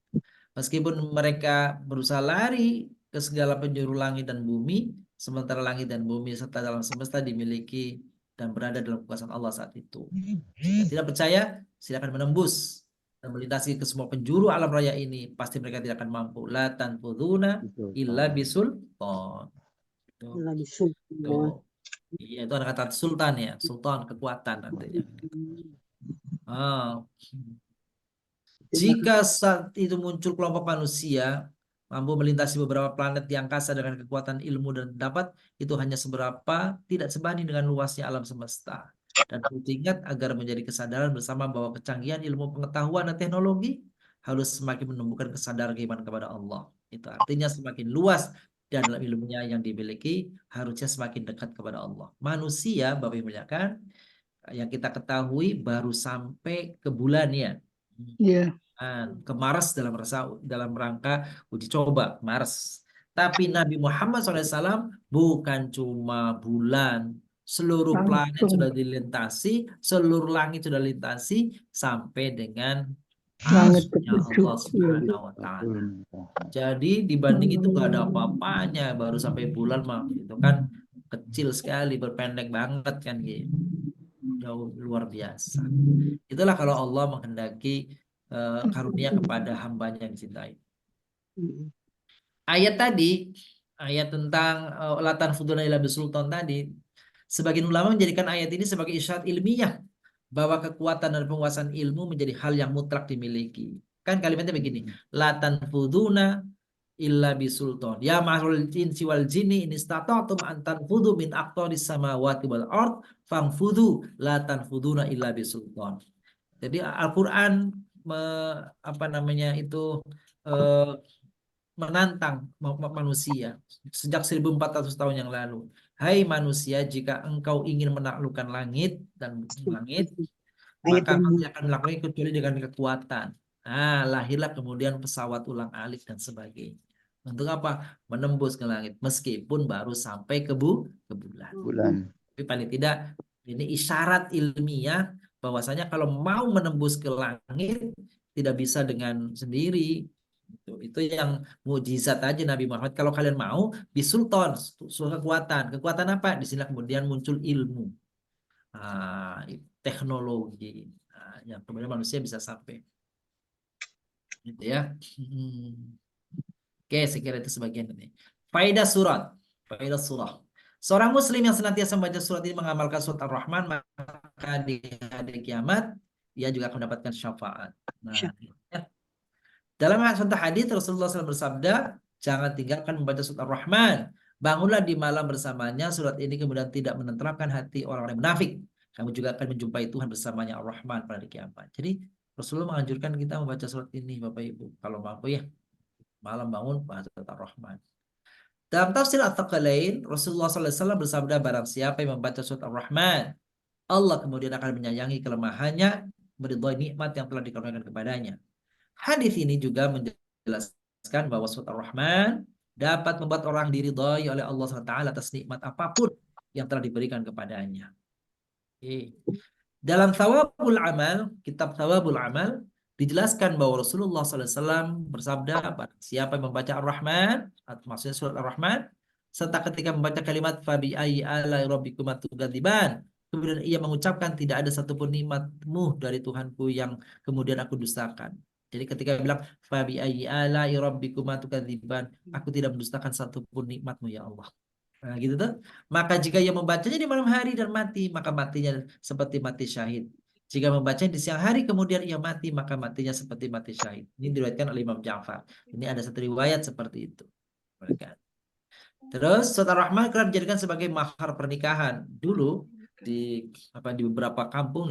Meskipun mereka berusaha lari ke segala penjuru langit dan bumi, sementara langit dan bumi serta dalam semesta dimiliki dan berada dalam kekuasaan Allah saat itu. Jika tidak percaya, silakan menembus dan melintasi ke semua penjuru alam raya ini, pasti mereka tidak akan mampu. La tanfuduna illa bisultan. Tuh, Lebih sulit. tuh. Iya, itu ada kata sultan ya, sultan kekuatan nantinya. Ah. Jika saat itu muncul kelompok manusia mampu melintasi beberapa planet di angkasa dengan kekuatan ilmu dan dapat, itu hanya seberapa tidak sebanding dengan luasnya alam semesta. Dan perlu diingat agar menjadi kesadaran bersama bahwa kecanggihan ilmu pengetahuan dan teknologi harus semakin menumbuhkan kesadaran keimanan kepada Allah. Itu artinya semakin luas dan dalam ilmunya yang dimiliki harusnya semakin dekat kepada Allah. Manusia, Bapak Ibu muliakan, yang kita ketahui baru sampai ke bulan ya. Iya. Ke Mars dalam rangka uji coba Mars. Tapi Nabi Muhammad SAW bukan cuma bulan, seluruh planet Langsung. sudah dilintasi, seluruh langit sudah dilintasi sampai dengan Langit arsy-Nya ketujuh. Allah Subhanahu wa Ta'ala. Jadi dibanding itu nggak ada apa-apanya, baru sampai bulan mah itu kan kecil sekali, berpendek banget kan gitu. Jauh luar biasa. Itulah kalau Allah menghendaki karunia kepada hambanya yang dicintai. Ayat tadi, ayat tentang latan fuduna ila bisultan tadi, sebagian ulama menjadikan ayat ini sebagai isyarat ilmiah bahwa kekuatan dan penguasaan ilmu menjadi hal yang mutlak dimiliki. Kan kalimatnya begini, latan fuduna illa bisultan. Ya ma'rul insi wal jinni in istata'tum an tanfudu min aqtaris samawati wal ard fangfudu la tanfuduna illa bisultan. Jadi Al-Qur'an menantang manusia sejak 1400 tahun yang lalu. Hai manusia, jika engkau ingin menaklukkan langit dan langit, maka engkau tidak akan melakukannya kecuali dengan kekuatan. Nah, lahirlah kemudian pesawat ulang-alik dan sebagainya. Untuk apa? Menembus ke langit, meskipun baru sampai ke bulan. Tapi paling tidak ini isyarat ilmiah bahwasanya kalau mau menembus ke langit tidak bisa dengan sendiri. Itu yang mukjizat aja Nabi Muhammad. Kalau kalian mau, bisultan, kekuatan. Kekuatan apa? Di sini kemudian muncul ilmu, teknologi, yang kemudian manusia bisa sampai. Gitu ya. Oke, saya kira itu sebagian ini. Faedah surat. Faedah surah. Seorang muslim yang senantiasa membaca surat ini mengamalkan surat Ar-Rahman, maka di hari kiamat ia juga akan mendapatkan syafaat. Nah, ya. Dalam suatu hadis Rasulullah SAW bersabda, jangan tinggalkan membaca surat Ar-Rahman. Bangunlah di malam bersamanya. Surat ini kemudian tidak menenteramkan hati orang-orang munafik. Kamu juga akan menjumpai Tuhan bersamanya Ar-Rahman pada hari kiamat. Jadi Rasulullah menganjurkan kita membaca surat ini, Bapak Ibu. Kalau mampu ya, malam bangun baca surat Ar-Rahman. Dalam tafsir At-Taqalain, Rasulullah SAW bersabda, barang siapa yang membaca surat Ar-Rahman, Allah kemudian akan menyayangi kelemahannya, meridhai nikmat yang telah dikaruniakan kepadanya. Hadis ini juga menjelaskan bahwa surat Ar-Rahman dapat membuat orang diridhai oleh Allah SWT atas nikmat apapun yang telah diberikan kepadanya. Dalam Thawabul Amal, kitab Thawabul Amal, dijelaskan bahwa Rasulullah SAW bersabda, siapa yang membaca Ar-Rahman, maksudnya surat Ar-Rahman, serta ketika membaca kalimat fabi ayyi alai rabbikuma tukadziban, kemudian ia mengucapkan tidak ada satupun nikmatmu dari Tuhanku yang kemudian aku dustakan. Jadi ketika bilang fabi ayyi alai rabbikuma tukadziban, aku tidak mendustakan satupun nikmatmu ya Allah. Nah, gitu tuh. Maka jika ia membacanya di malam hari dan mati, maka matinya seperti mati syahid. Jika membacanya di siang hari kemudian ia mati, maka matinya seperti mati syahid. Ini diriwayatkan oleh Imam Ja'far. Ini ada satu riwayat seperti itu. Terus surat Ar-Rahman kerap dijadikan sebagai mahar pernikahan. Dulu di beberapa kampung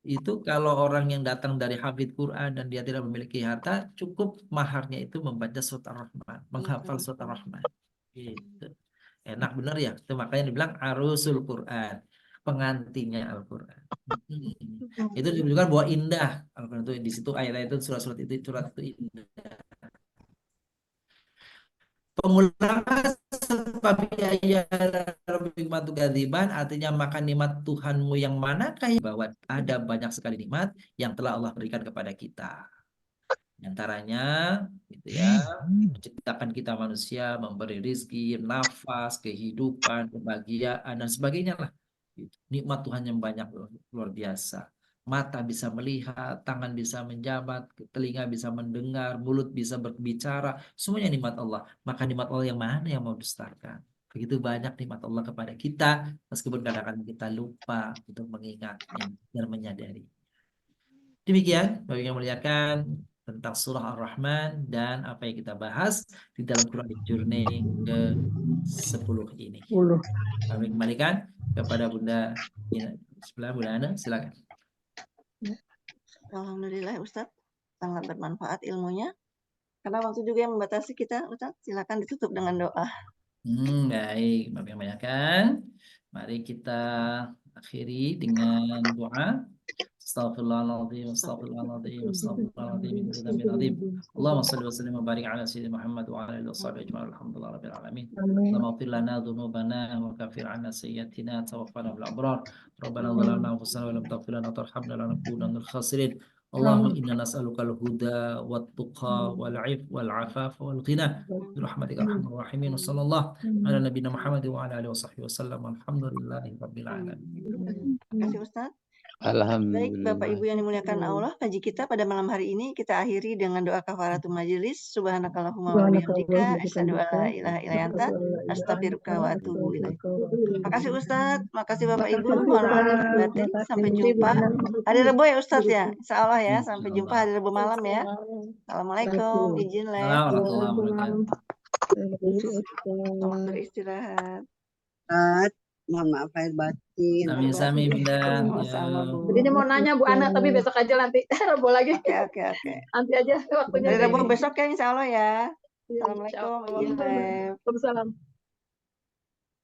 itu kalau orang yang datang dari hafid Quran dan dia tidak memiliki harta, cukup maharnya itu membaca surat Ar-Rahman, menghafal surat Ar-Rahman. Gitu. Enak bener ya, itu makanya dibilang arusul Quran, pengantinnya Al-Quran. Itu ditunjukkan bahwa indah Al-Quran itu, di situ ayat-ayat itu, surat-surat itu, surat itu indah. Pengulangan artinya makan nikmat Tuhanmu yang manakah, bahwa ada banyak sekali nikmat yang telah Allah berikan kepada kita. Di antaranya gitu ya, menciptakan kita manusia, memberi rizki, nafas, kehidupan, kebahagiaan dan sebagainya lah. Nikmat Tuhan yang banyak luar biasa. Mata bisa melihat, tangan bisa menjabat, telinga bisa mendengar, mulut bisa berbicara, semuanya nikmat Allah. Maka nikmat Allah yang mana yang mau dustakan? Begitu banyak nikmat Allah kepada kita, meskipun kadang-kadang kita lupa untuk mengingatnya dan menyadari. Demikian, Bapak yang muliakan, tentang surah Ar-Rahman dan apa yang kita bahas di dalam Quranic Journey ke-10 ini. Kami kembalikan kepada Bunda sebelah Bunda Ana, silakan. Alhamdulillah Ustadz, sangat bermanfaat ilmunya. Karena waktu juga yang membatasi kita, Ustadz, silakan ditutup dengan doa. Baik, Bapak yang muliakan. Mari kita akhiri dengan doa. Astaghfirullahaladzim, astaghfirullahaladzim, astaghfirullahaladzim, Allahumma salli wa sallim wa barik ala sayyidina Muhammad wa ala alihi wa sahbihi ajma'in. Alhamdulillah rabbil alamin. Allahumma ighfir lana dhunubana wa kaffir 'anna sayyi'atina tawaffana bil abrar. Rabbana zalamna anfusana wa lam taghfir lana wa tarhamna lanakunanna minal khasirin. Allahumma inna nas'aluka al-huda wat-tuqa wal-'ifwa wal-'afafa wal-ghina bi rahmatika arhamar rahimin. Wassallallahu ala nabiyyina Muhammad wa ala alihi wa sahbihi wasallam. Alhamdulillahi rabbil alamin. Terima kasih Ustaz. Alhamdulillah. Baik Bapak Ibu yang dimuliakan Allah, kaji kita pada malam hari ini kita akhiri dengan doa kafaratul majelis. Subhanakallahumma wa bihamdika asyhadu an la ilaha illa anta astaghfiruka wa atubu ilaik. Makasih Ustaz, makasih Bapak Ibu, mohon maaf lahir batin. Sampai jumpa hari Rabu ya Ustaz ya. Insyaallah ya, sampai jumpa hari Rabu malam ya. Assalamualaikum, izin live. Selamat beristirahat. Mohon maaf lahir batin. Sami-sami Bunda. Jadi mau nanya Bu Ana tapi besok aja nanti. Rabu lagi. Oke. Nanti aja waktunya. Hari Rabu besok ya insya Allah ya. Assalamualaikum. Waalaikumsalam.